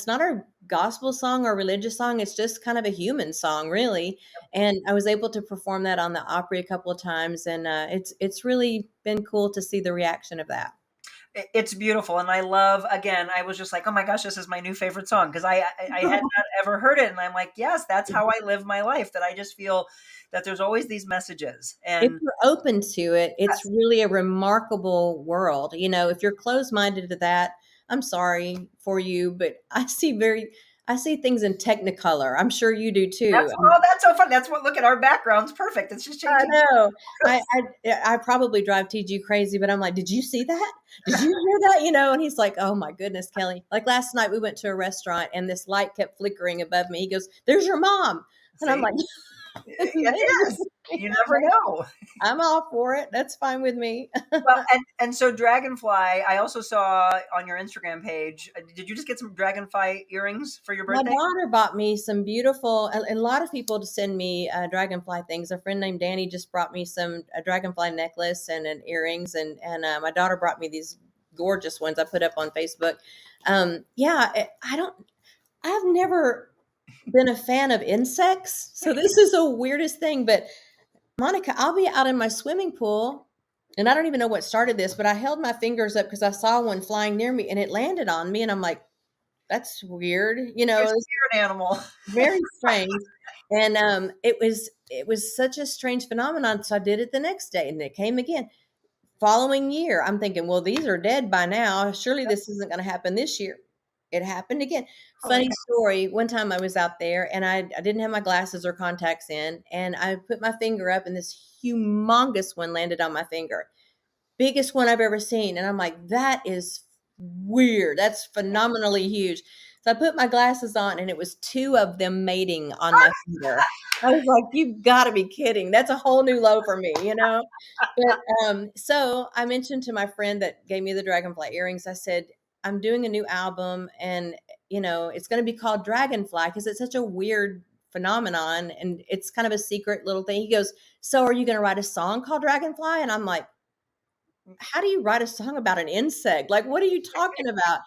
not a gospel song or religious song. It's just kind of a human song, really. And I was able to perform that on the Opry a couple of times, and it's really been cool to see the reaction of that. It's beautiful, and I love. Again, I was just like, oh my gosh, this is my new favorite song, because I had not ever heard it, and I'm like, yes, that's how I live my life. That I just feel that there's always these messages, If and you're open to it, it's yes, really a remarkable world. You know, if you're closed-minded to that, I'm sorry for you, but I see things in technicolor. I'm sure you do too. that's so fun. That's what. Look at our backgrounds, perfect. It's just I changing. know. I probably drive TG crazy, but I'm like, "Did you see that? Did you hear that?" You know, and he's like, "Oh my goodness, Kelly." Like last night we went to a restaurant and this light kept flickering above me. He goes, "There's your mom." And I'm See, like, it is. You never "Maybe. know. I'm all for it. That's fine with me." Well, and so Dragonfly, I also saw on your Instagram page. Did you just get some Dragonfly earrings for your My birthday? daughter bought me some beautiful, and a lot of people to send me dragonfly things. A friend named Danny just brought me a dragonfly necklace and an earrings, and my daughter brought me these gorgeous ones I put up on Facebook. Yeah, I don't. I've never. been a fan of insects. So this is the weirdest thing. But Monica, I'll be out in my swimming pool, and I don't even know what started this, but I held my fingers up because I saw one flying near me and it landed on me. And I'm like, that's weird. You know, You're a it was spirit animal. very strange. And it was such a strange phenomenon. So I did it the next day and it came again. Following year, I'm thinking, well, these are dead by now. Surely this isn't going to happen this year. It happened again. Funny story. One time I was out there and I didn't have my glasses or contacts in, and I put my finger up and this humongous one landed on my finger. Biggest one I've ever seen. And I'm like, that is weird. That's phenomenally huge. So I put my glasses on and it was two of them mating on my finger. I was like, you've got to be kidding. That's a whole new low for me, you know? But so I mentioned to my friend that gave me the dragonfly earrings, I said, I'm doing a new album and, it's going to be called Dragonfly because it's such a weird phenomenon and it's kind of a secret little thing. He goes, so are you going to write a song called Dragonfly? And I'm like, how do you write a song about an insect? Like, what are you talking about?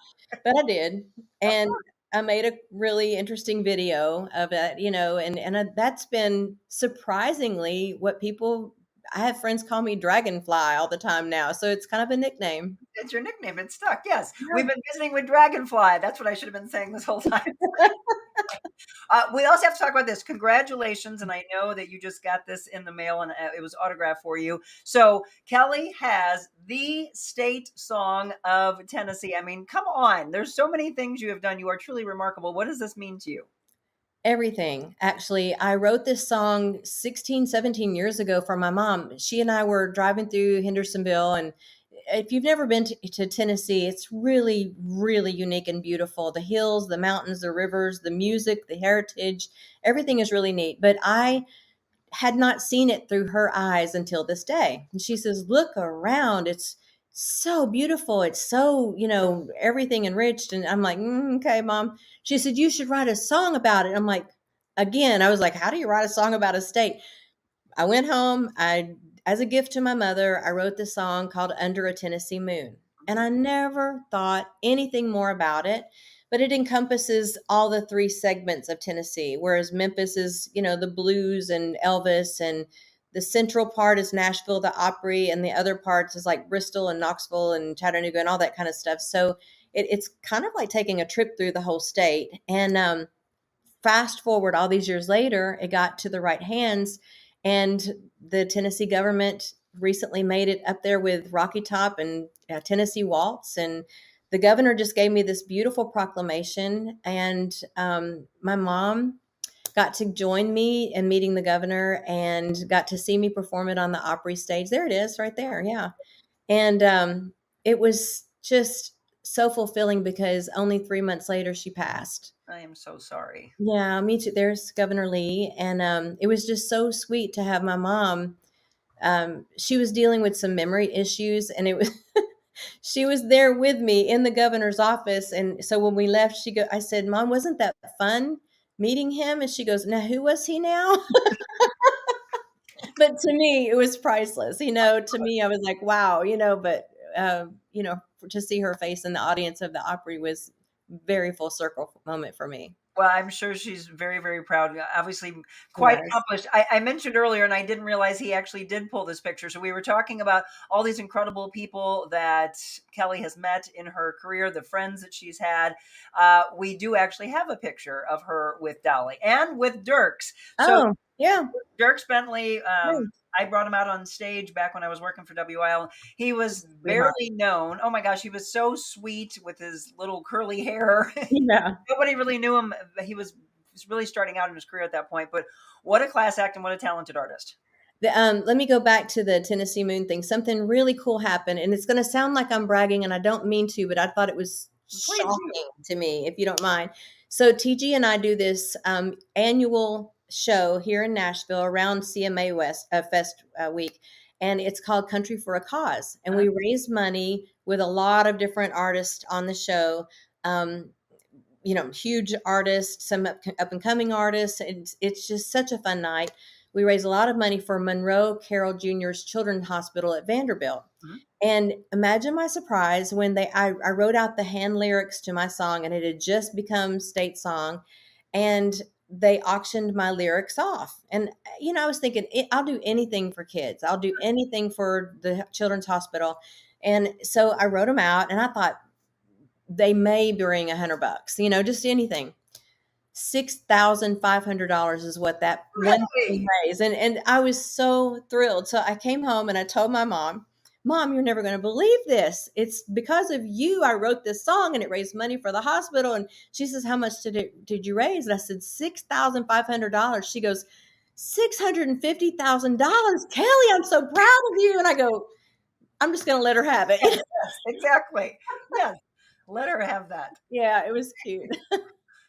But I did. And I made a really interesting video of it, and that's been surprisingly what I have friends call me Dragonfly all the time now. So it's kind of a nickname. It's your nickname. It's stuck. Yes. We've been visiting with Dragonfly. That's what I should have been saying this whole time. We also have to talk about this. Congratulations. And I know that you just got this in the mail and it was autographed for you. So Kelly has the state song of Tennessee. I mean, come on. There's so many things you have done. You are truly remarkable. What does this mean to you? Everything. Actually, I wrote this song 16, 17 years ago for my mom. She and I were driving through Hendersonville, and if you've never been to Tennessee, it's really, really unique and beautiful. The hills, the mountains, the rivers, the music, the heritage, everything is really neat. But I had not seen it through her eyes until this day. And she says, look around. It's so beautiful. It's so, everything enriched. And I'm like, okay, Mom. She said, you should write a song about it. I'm like, again, I was like, how do you write a song about a state? I went home. As a gift to my mother, I wrote this song called Under a Tennessee Moon. And I never thought anything more about it, but it encompasses all the three segments of Tennessee, whereas Memphis is, the blues and Elvis, and the central part is Nashville, the Opry, and the other parts is like Bristol and Knoxville and Chattanooga and all that kind of stuff. So it's kind of like taking a trip through the whole state. And fast forward all these years later, it got to the right hands, and the Tennessee government recently made it up there with Rocky Top and Tennessee Waltz. And the governor just gave me this beautiful proclamation. And my mom got to join me in meeting the governor and got to see me perform it on the Opry stage. There it is right there. Yeah. And it was just so fulfilling because only 3 months later she passed. I am so sorry. Yeah, me too. There's Governor Lee. And it was just so sweet to have my mom. She was dealing with some memory issues, and it was she was there with me in the governor's office. And so when we left, I said, Mom, wasn't that fun meeting him? And she goes, now who was he now? But to me, it was priceless. To me, I was like, wow, but to see her face in the audience of the Opry was very full circle moment for me. Well, I'm sure she's very, very proud. Obviously, quite accomplished. I mentioned earlier, and I didn't realize he actually did pull this picture. So we were talking about all these incredible people that Kelly has met in her career, the friends that she's had. We do actually have a picture of her with Dolly and with Dierks. So, yeah. Dierks Bentley, I brought him out on stage back when I was working for WIL. He was barely known. Oh my gosh, he was so sweet with his little curly hair. Yeah. Nobody really knew him. He was really starting out in his career at that point. But what a class act and what a talented artist. Let me go back to the Tennessee Moon thing. Something really cool happened, and it's going to sound like I'm bragging, and I don't mean to, but I thought it was shocking to me, if you don't mind. So TG and I do this annual show here in Nashville around CMA Fest week, and it's called Country for a Cause. And we raise money with a lot of different artists on the show. Huge artists, some up and coming artists. It's just such a fun night. We raise a lot of money for Monroe Carroll Jr.'s Children's Hospital at Vanderbilt. Mm-hmm. And imagine my surprise when I wrote out the hand lyrics to my song, and it had just become state song. and they auctioned my lyrics off. And, I was thinking, I'll do anything for kids. I'll do anything for the Children's Hospital. And so I wrote them out, and I thought they may bring $100, just anything. $6,500 is what that one thing raised. And I was so thrilled. So I came home and I told my mom, you're never going to believe this. It's because of you. I wrote this song and it raised money for the hospital. And she says, how much did you raise? And I said, $6,500. She goes, $650,000. Kelly, I'm so proud of you. And I go, I'm just going to let her have it. Yes, exactly. Yes. Let her have that. Yeah, it was cute.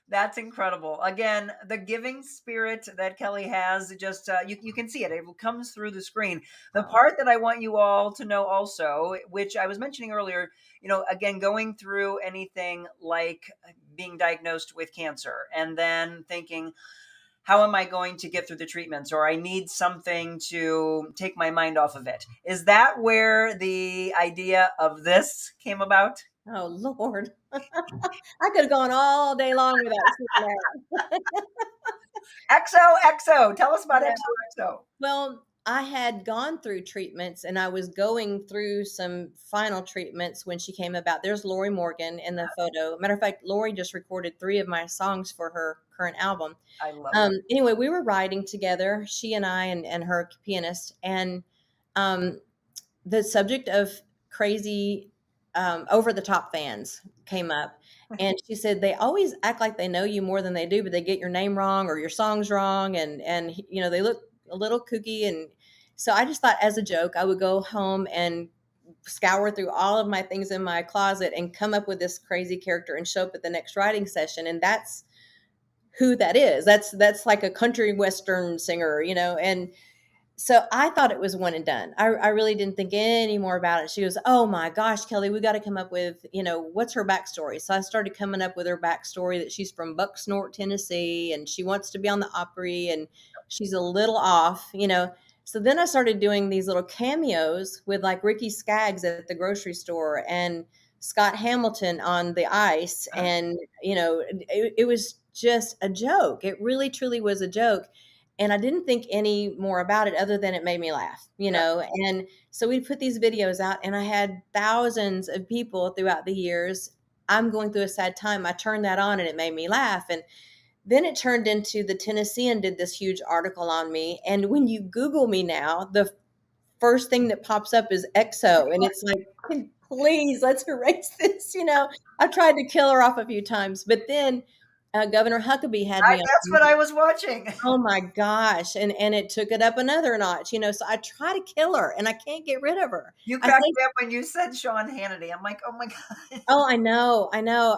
That's incredible. Again, the giving spirit that Kelly has, just you can see it. It comes through the screen. The part that I want you all to know also, which I was mentioning earlier, again, going through anything like being diagnosed with cancer and then thinking, how am I going to get through the treatments? Or I need something to take my mind off of it. Is that where the idea of this came about? Oh, Lord. I could have gone all day long without seeing that. XOXO. Tell us about XOXO. Well, I had gone through treatments and I was going through some final treatments when she came about. There's Lori Morgan in the photo. Matter of fact, Lori just recorded 3 of my songs for her current album. I love it. Anyway, we were writing together, she and I and her pianist. And the subject of crazy over-the-top fans came up. And she said, they always act like they know you more than they do, but they get your name wrong or your songs wrong. And they look a little kooky. And so I just thought, as a joke, I would go home and scour through all of my things in my closet and come up with this crazy character and show up at the next writing session. And that's who that is. That's like a country western singer, and so I thought it was one and done. I really didn't think any more about it. She goes, oh my gosh, Kelly, we got to come up with, what's her backstory? So I started coming up with her backstory, that she's from Bucksnort, Tennessee, and she wants to be on the Opry, and she's a little off, So then I started doing these little cameos with like Ricky Skaggs at the grocery store and Scott Hamilton on the ice. And, it was just a joke. It really, truly was a joke. And I didn't think any more about it other than it made me laugh, And so we put these videos out, and I had thousands of people throughout the years. I'm going through a sad time. I turned that on and it made me laugh. And then it turned into the Tennessean did this huge article on me. And when you Google me now, the first thing that pops up is XO. And it's like, please, let's erase this. I've tried to kill her off a few times, but then Governor Huckabee had me. That's what I was watching. Oh my gosh. And it took it up another notch, So I try to kill her and I can't get rid of her. You cracked me up when you said Sean Hannity. I'm like, oh my God. Oh, I know.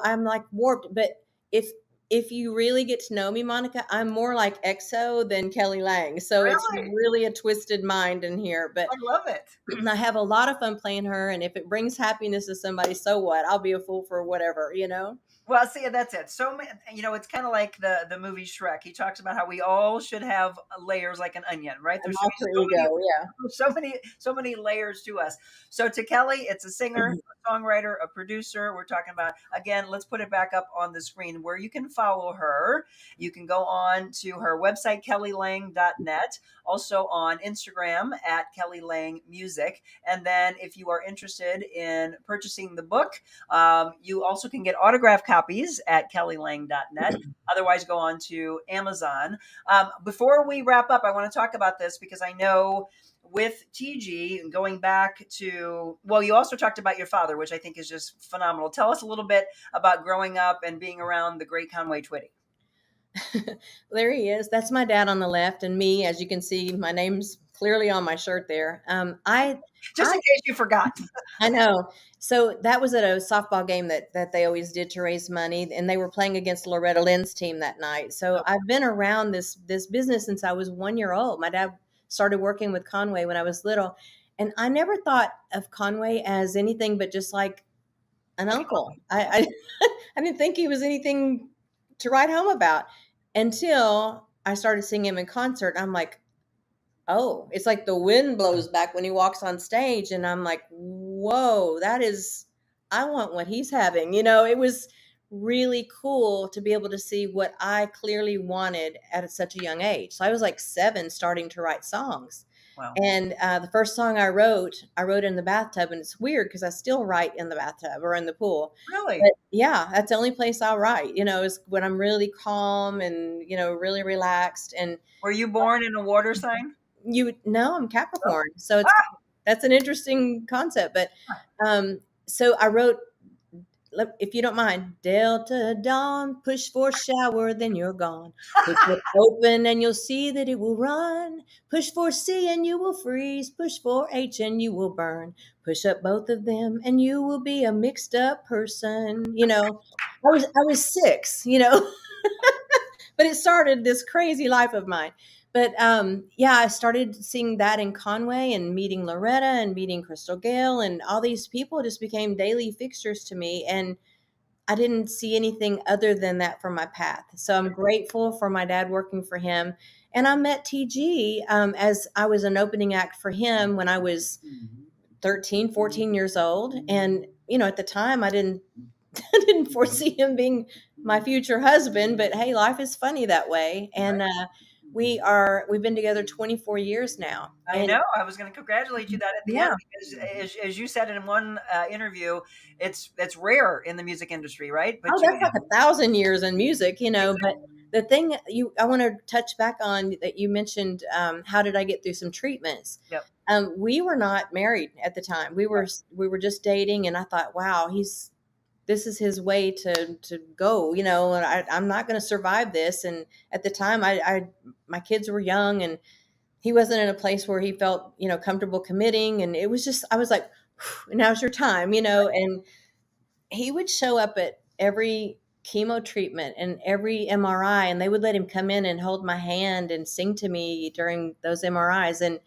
I'm like warped. But if you really get to know me, Monica, I'm more like EXO than Kelly Lang. So It's really a twisted mind in here. But I love it. I have a lot of fun playing her. And if it brings happiness to somebody, so what? I'll be a fool for whatever, Well, see, that's it. So, it's kind of like the movie Shrek. He talks about how we all should have layers like an onion, right? There's so many layers to us. So to Kelly, it's a singer, a songwriter, a producer. We're talking about, again, let's put it back up on the screen where you can follow her. You can go on to her website, kellylang.net, also on Instagram at Kelly Lang Music. And then if you are interested in purchasing the book, you also can get autographed copies at kellylang.net. Otherwise, go on to Amazon. Before we wrap up, I want to talk about this because I know with TG, going back to, well, you also talked about your father, which I think is just phenomenal. Tell us a little bit about growing up and being around the great Conway Twitty. There he is. That's my dad on the left, and me, as you can see, my name's clearly on my shirt there. In case you forgot. I know. So that was at a softball game that they always did to raise money, and they were playing against Loretta Lynn's team that night. So I've been around this business since I was 1 year old. My dad started working with Conway when I was little, and I never thought of Conway as anything but just like an uncle. I didn't think he was anything to write home about until I started seeing him in concert. I'm like, oh, it's like the wind blows back when he walks on stage. And I'm like, whoa, I want what he's having. It was really cool to be able to see what I clearly wanted at such a young age. So I was like 7 starting to write songs. Wow. And the first song I wrote in the bathtub, and it's weird because I still write in the bathtub or in the pool. Really? But yeah, that's the only place I'll write, is when I'm really calm and, really relaxed. And Were you born in a water sign? I'm Capricorn. So that's an interesting concept. But so I wrote, if you don't mind, Delta Dawn, push for shower, then you're gone. Push it open and you'll see that it will run. Push for C and you will freeze. Push for H and you will burn. Push up both of them and you will be a mixed up person. I was 6, but it started this crazy life of mine. But I started seeing that in Conway and meeting Loretta and meeting Crystal Gale, and all these people just became daily fixtures to me. And I didn't see anything other than that for my path. So I'm grateful for my dad working for him. And I met TG as I was an opening act for him when I was 13, 14 years old. And, at the time I didn't foresee him being my future husband, but hey, life is funny that way. And we've been together 24 years now. I know. I was going to congratulate you that at the end, because as you said in one interview, it's rare in the music industry, right? But that's like 1,000 years in music, But the thing I want to touch back on that you mentioned, how did I get through some treatments? Yep. We were not married at the time. We were just dating, and I thought, wow, this is his way to go, and I'm not going to survive this. And at the time, my kids were young, and he wasn't in a place where he felt, comfortable committing. And it was just, I was like, now's your time, and he would show up at every chemo treatment and every MRI, and they would let him come in and hold my hand and sing to me during those MRIs. And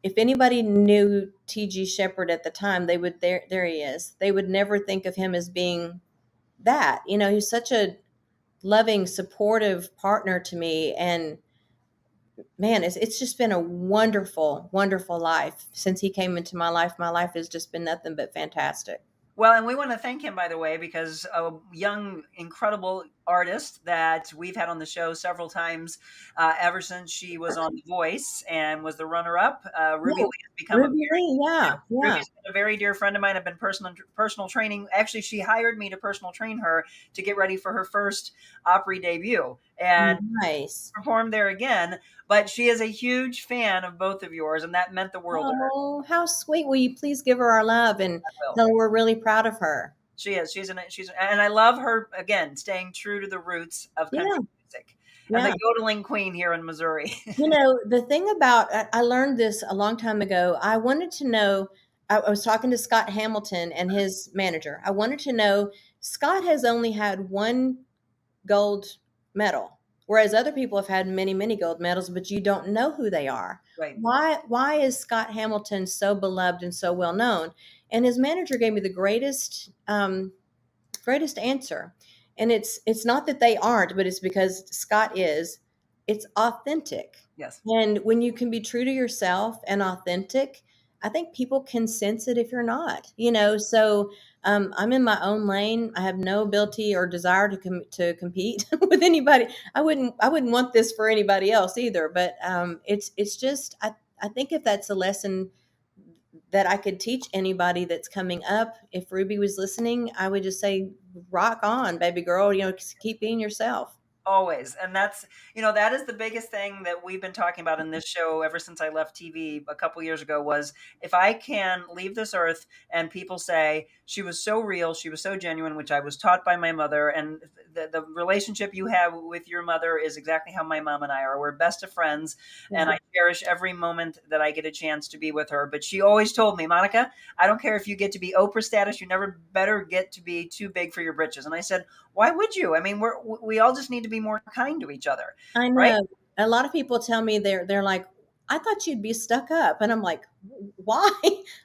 if anybody knew TG Sheppard at the time, they would, there he is. They would never think of him as being that. He's such a loving, supportive partner to me. And man, it's just been a wonderful, wonderful life. Since he came into my life has just been nothing but fantastic. Well, and we want to thank him, by the way, because a young, incredible artist that we've had on the show several times ever since she was on The Voice and was the runner-up. Ruby Lee has become Ruby's been a very dear friend of mine. I've been personal training. Actually, she hired me to personal train her to get ready for her first Opry debut, and performed there again. But she is a huge fan of both of yours, and that meant the world to her. Oh, how sweet! Will you please give her our love and tell her we're really proud of her? She is. And I love her, again, staying true to the roots of country music. And the yodeling queen here in Missouri. The thing about, I learned this a long time ago. I wanted to know, I was talking to Scott Hamilton and his manager. I wanted to know, Scott has only had 1 gold medal, whereas other people have had many, many gold medals, but you don't know who they are. Right. Why is Scott Hamilton so beloved and so well known? And his manager gave me the greatest answer. And it's not that they aren't, but it's because Scott is. It's authentic. Yes. And when you can be true to yourself and authentic, I think people can sense it if you're not. So I'm in my own lane. I have no ability or desire to compete with anybody. I wouldn't want this for anybody else either. But it's just, I think if that's a lesson that I could teach anybody that's coming up, if Ruby was listening, I would just say, rock on, baby girl, keep being yourself. Always. And that's, that is the biggest thing that we've been talking about in this show ever since I left TV a couple years ago, was if I can leave this earth and people say she was so real, she was so genuine, which I was taught by my mother. And the relationship you have with your mother is exactly how my mom and I are. We're best of friends. Mm-hmm. And I cherish every moment that I get a chance to be with her. But she always told me, Monica, I don't care if you get to be Oprah status, you never better get to be too big for your britches. And I said, why would you? I mean, we all just need to be more kind to each other. I know. Right? A lot of people tell me they're like, I thought you'd be stuck up. And I'm like, why?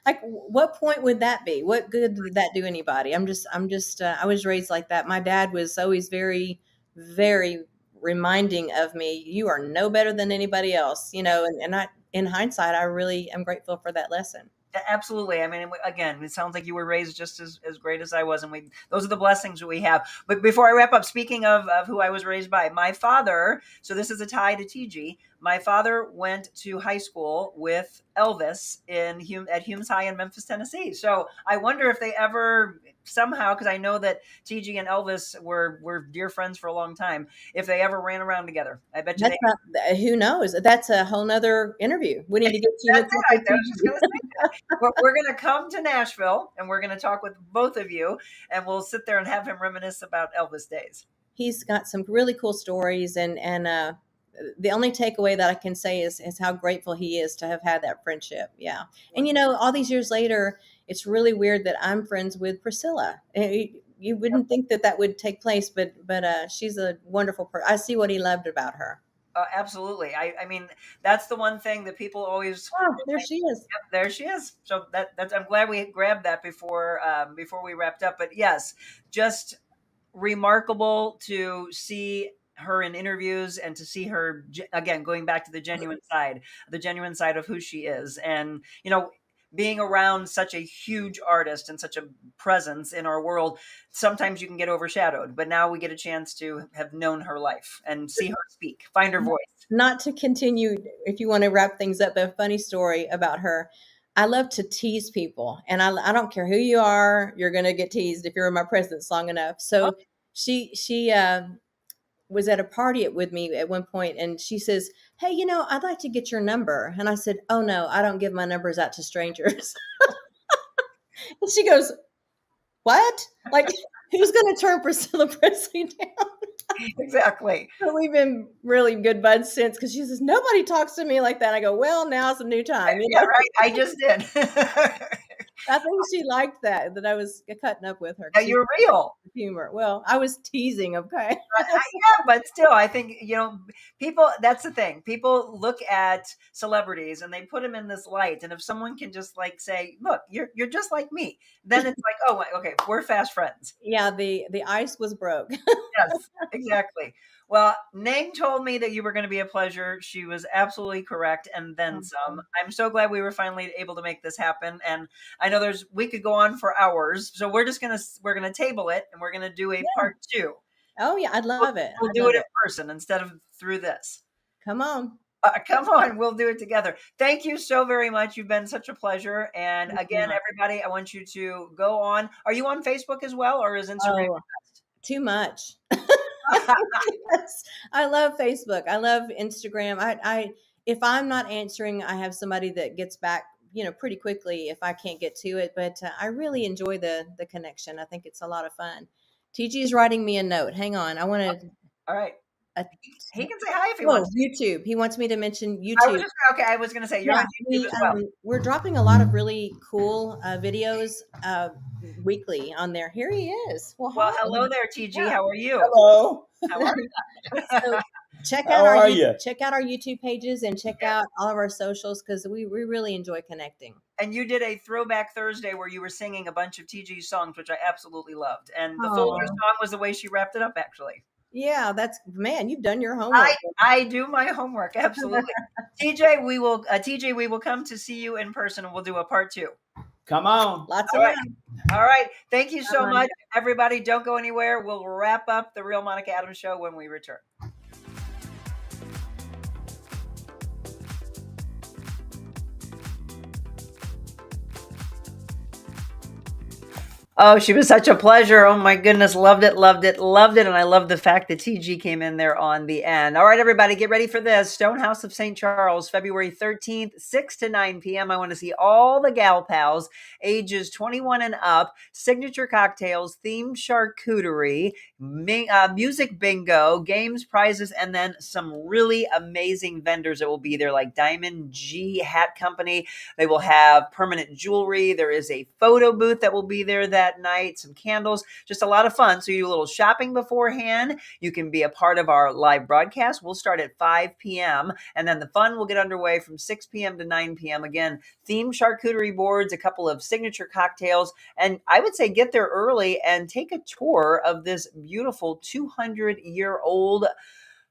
Like, what point would that be? What good did that do anybody? I was raised like that. My dad was always very, very reminding of me, you are no better than anybody else, and I, in hindsight, I really am grateful for that lesson. Absolutely. I mean, again, it sounds like you were raised just as great as I was, and those are the blessings that we have. But before I wrap up, speaking of who I was raised by, my father. So this is a tie to TG. My father went to high school with Elvis at Humes High in Memphis, Tennessee. So I wonder if they ever somehow, because I know that TG and Elvis were dear friends for a long time, if they ever ran around together. I bet you That's not, who knows? That's a whole nother interview. We need to get you That's hooked it. up with I was just going to say that. We're going to come to Nashville and we're going to talk with both of you, and we'll sit there and have him reminisce about Elvis days. He's got some really cool stories, and the only takeaway that I can say is how grateful he is to have had that friendship. Yeah. And all these years later, it's really weird that I'm friends with Priscilla. You wouldn't think that would take place, but she's a wonderful person. I see what he loved about her. Absolutely. I mean, that's the one thing that people always. Oh, there she is. Yep, there she is. So that's I'm glad we grabbed that before we wrapped up. But yes, just remarkable to see her in interviews and to see her again going back to the genuine side of who she is, and being around such a huge artist and such a presence in our world, sometimes you can get overshadowed, but now we get a chance to have known her life and see her speak, find her voice. Not to continue, if you want to wrap things up, a funny story about her. I love to tease people, and I don't care who you are, you're going to get teased if you're in my presence long enough. So she was at a party with me at one point, and she says, "Hey, I'd like to get your number." And I said, "Oh no, I don't give my numbers out to strangers." And she goes, "What? Like, who's going to turn Priscilla Presley down?" Exactly. So we've been really good buds since, because she says, "Nobody talks to me like that." I go, "Well, now's a new time." Yeah, right. I just did. I think she liked that I was cutting up with her. Yeah, you're real. Humor. Well, I was teasing, okay? Yeah, but still, I think, people, that's the thing. People look at celebrities and they put them in this light. And if someone can just say, look, you're just like me, then it's like, oh, okay, we're fast friends. Yeah, the ice was broke. Yes, exactly. Well, Nang told me that you were going to be a pleasure. She was absolutely correct, and then some. I'm so glad we were finally able to make this happen. And I know we could go on for hours, so we're gonna table it, and we're gonna do a part 2. Oh yeah, I'd love it. We'll do it in person instead of through this. Come on. Come on, we'll do it together. Thank you so very much. You've been such a pleasure. And again, everybody, I want you to go on. Are you on Facebook as well, or is Instagram? Too much. Yes, I love Facebook. I love Instagram. I if I'm not answering, I have somebody that gets back, pretty quickly if I can't get to it. But I really enjoy the connection. I think it's a lot of fun. TG is writing me a note. Hang on. I want to. All right. He can say hi if he wants. YouTube. He wants me to mention YouTube. I was going to say you're on YouTube as well. We're dropping a lot of really cool videos weekly on there. Here he is. Well, hello there, TG. Yeah. How are you? Hello. How are you? So check out check out our YouTube pages and check out all of our socials, because we really enjoy connecting. And you did a Throwback Thursday where you were singing a bunch of TG's songs, which I absolutely loved. And the Folger song was the way she wrapped it up, actually. Yeah, you've done your homework. I do my homework, absolutely. TJ, we will come to see you in person, and we'll do a part 2. Come on. Lots of love. All right. Thank you so much, everybody. Don't go anywhere. We'll wrap up the Real Monica Adams Show when we return. Oh, she was such a pleasure. Oh my goodness. Loved it. And I love the fact that TG came in there on the end. All right, everybody, get ready for this. Stonehouse of St. Charles, February 13th, 6 to 9 p.m. I want to see all the gal pals, ages 21 and up, signature cocktails, themed charcuterie, music bingo, games, prizes, and then some really amazing vendors that will be there, like Diamond G Hat Company. They will have permanent jewelry. There is a photo booth that will be there that night, some candles, just a lot of fun. So you do a little shopping beforehand. You can be a part of our live broadcast. We'll start at 5 p.m. and then the fun will get underway from 6 p.m. to 9 p.m. Again, themed charcuterie boards, a couple of signature cocktails, and I would say get there early and take a tour of this beautiful 200-year-old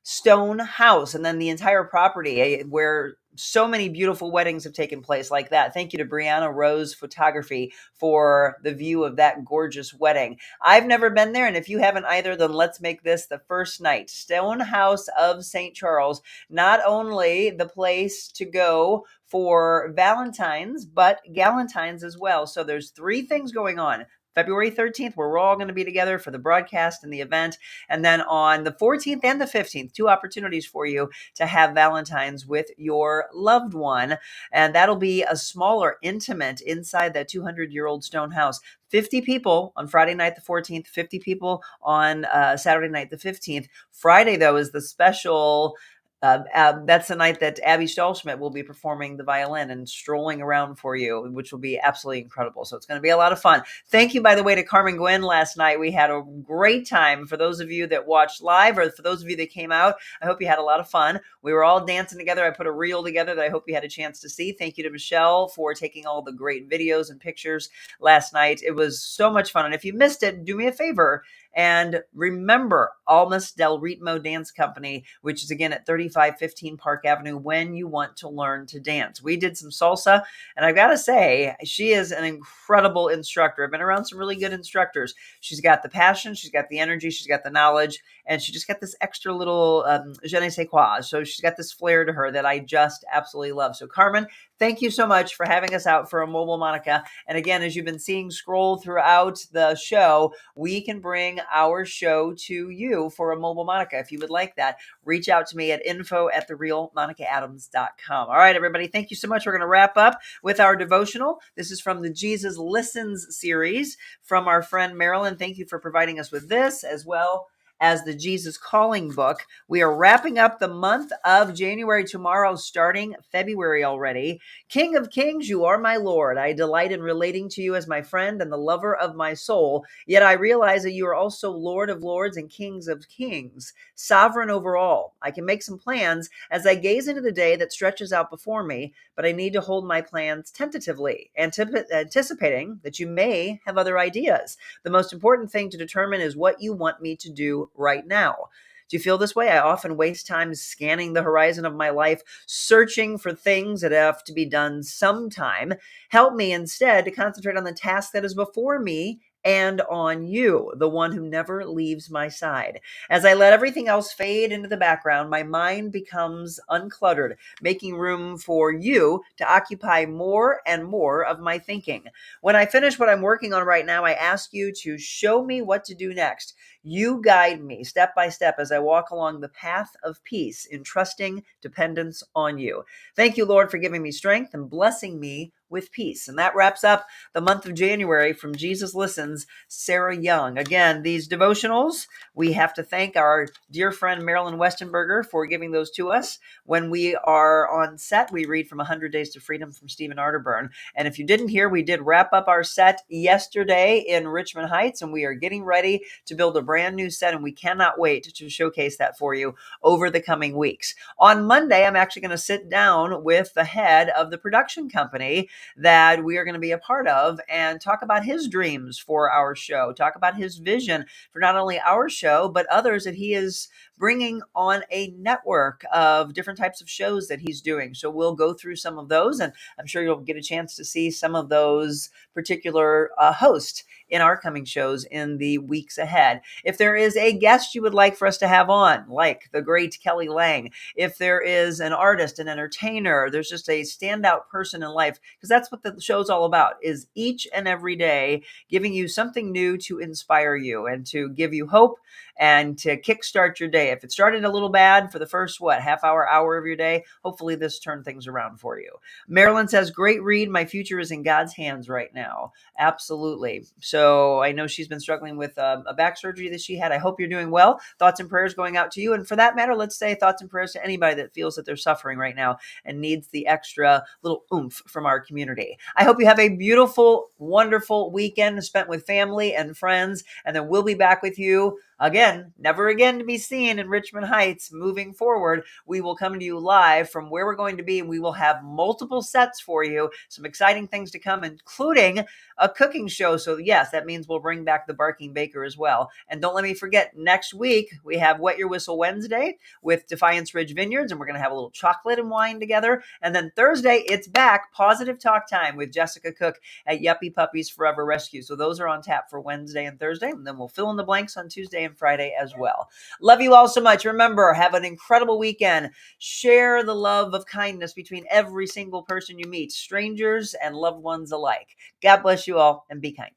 stone house, and then the entire property where so many beautiful weddings have taken place like that. Thank you to Brianna Rose Photography for the view of that gorgeous wedding. I've never been there, and if you haven't either, then let's make this the first night. Stone House of St. Charles, not only the place to go for Valentine's, but Galentine's as well. So there's 3 things going on. February 13th, where we're all going to be together for the broadcast and the event. And then on the 14th and the 15th, 2 opportunities for you to have Valentine's with your loved one. And that'll be a smaller, intimate inside that 200-year-old stone house. 50 people on Friday night, the 14th, 50 people on Saturday night, the 15th. Friday, though, is the special. That's the night that Abby Stahlschmidt will be performing the violin and strolling around for you, which will be absolutely incredible. So it's going to be a lot of fun. Thank you, by the way, to Carmen Gwen last night. We had a great time. For those of you that watched live, or for those of you that came out, I hope you had a lot of fun. We were all dancing together. I put a reel together that I hope you had a chance to see. Thank you to Michelle for taking all the great videos and pictures last night. It was so much fun. And if you missed it, do me a favor and remember Almas del Ritmo Dance Company, which is again at 3515 Park Avenue, when you want to learn to dance. We did some salsa, and I've got to say, she is an incredible instructor. I've been around some really good instructors. She's got the passion, she's got the energy, she's got the knowledge, and she just got this extra little je ne sais quoi. So she's got this flair to her that I just absolutely love. So Carmen, thank you so much for having us out for a Mobile Monica. And again, as you've been seeing scroll throughout the show, we can bring our show to you for a Mobile Monica. If you would like that, reach out to me at info@therealmonicaadams.com. All right, everybody, thank you so much. We're going to wrap up with our devotional. This is from the Jesus Listens series from our friend Marilyn. Thank you for providing us with this, as well as the Jesus Calling book. We are wrapping up the month of January tomorrow, starting February already. King of Kings, you are my Lord. I delight in relating to you as my friend and the lover of my soul. Yet I realize that you are also Lord of Lords and Kings of Kings, sovereign over all. I can make some plans as I gaze into the day that stretches out before me, but I need to hold my plans tentatively, anticipating that you may have other ideas. The most important thing to determine is what you want me to do right now. Do you feel this way? I often waste time scanning the horizon of my life, searching for things that have to be done sometime. Help me instead to concentrate on the task that is before me and on you, the one who never leaves my side. As I let everything else fade into the background, my mind becomes uncluttered, making room for you to occupy more and more of my thinking. When I finish what I'm working on right now, I ask you to show me what to do next. You guide me step by step as I walk along the path of peace in trusting dependence on you. Thank you, Lord, for giving me strength and blessing me with peace. And that wraps up the month of January from Jesus Listens, Sarah Young. Again, these devotionals, we have to thank our dear friend Marilyn Westenberger for giving those to us. When we are on set, we read from 100 Days to Freedom from Stephen Arterburn. And if you didn't hear, we did wrap up our set yesterday in Richmond Heights, and we are getting ready to build a brand new set, and we cannot wait to showcase that for you over the coming weeks. On Monday, I'm actually going to sit down with the head of the production company that we are going to be a part of and talk about his dreams for our show, talk about his vision for not only our show, but others that he is bringing on a network of different types of shows that he's doing. So we'll go through some of those, and I'm sure you'll get a chance to see some of those particular hosts in our coming shows in the weeks ahead. If there is a guest you would like for us to have on, like the great Kelly Lang, if there is an artist, an entertainer, there's just a standout person in life, because that's what the show's all about, is each and every day giving you something new to inspire you and to give you hope and to kickstart your day. If it started a little bad for the first, half hour of your day, hopefully this turned things around for you. Marilyn says, great read. My future is in God's hands right now. Absolutely. So I know she's been struggling with a back surgery that she had. I hope you're doing well. Thoughts and prayers going out to you. And for that matter, let's say thoughts and prayers to anybody that feels that they're suffering right now and needs the extra little oomph from our community. I hope you have a beautiful, wonderful weekend spent with family and friends. And then we'll be back with you Again, never again to be seen in Richmond Heights. Moving forward, we will come to you live from where we're going to be, and we will have multiple sets for you. Some exciting things to come, including a cooking show. So yes, that means we'll bring back the Barking Baker as well. And don't let me forget, next week we have Wet Your Whistle Wednesday with Defiance Ridge Vineyards, and we're going to have a little chocolate and wine together. And then Thursday, it's back, Positive Talk Time with Jessica Cook at Yuppie Puppies Forever Rescue. So those are on tap for Wednesday and Thursday, and then we'll fill in the blanks on Tuesday and Friday as well. Love you all so much. Remember, have an incredible weekend. Share the love of kindness between every single person you meet, strangers and loved ones alike. God bless you all, and be kind.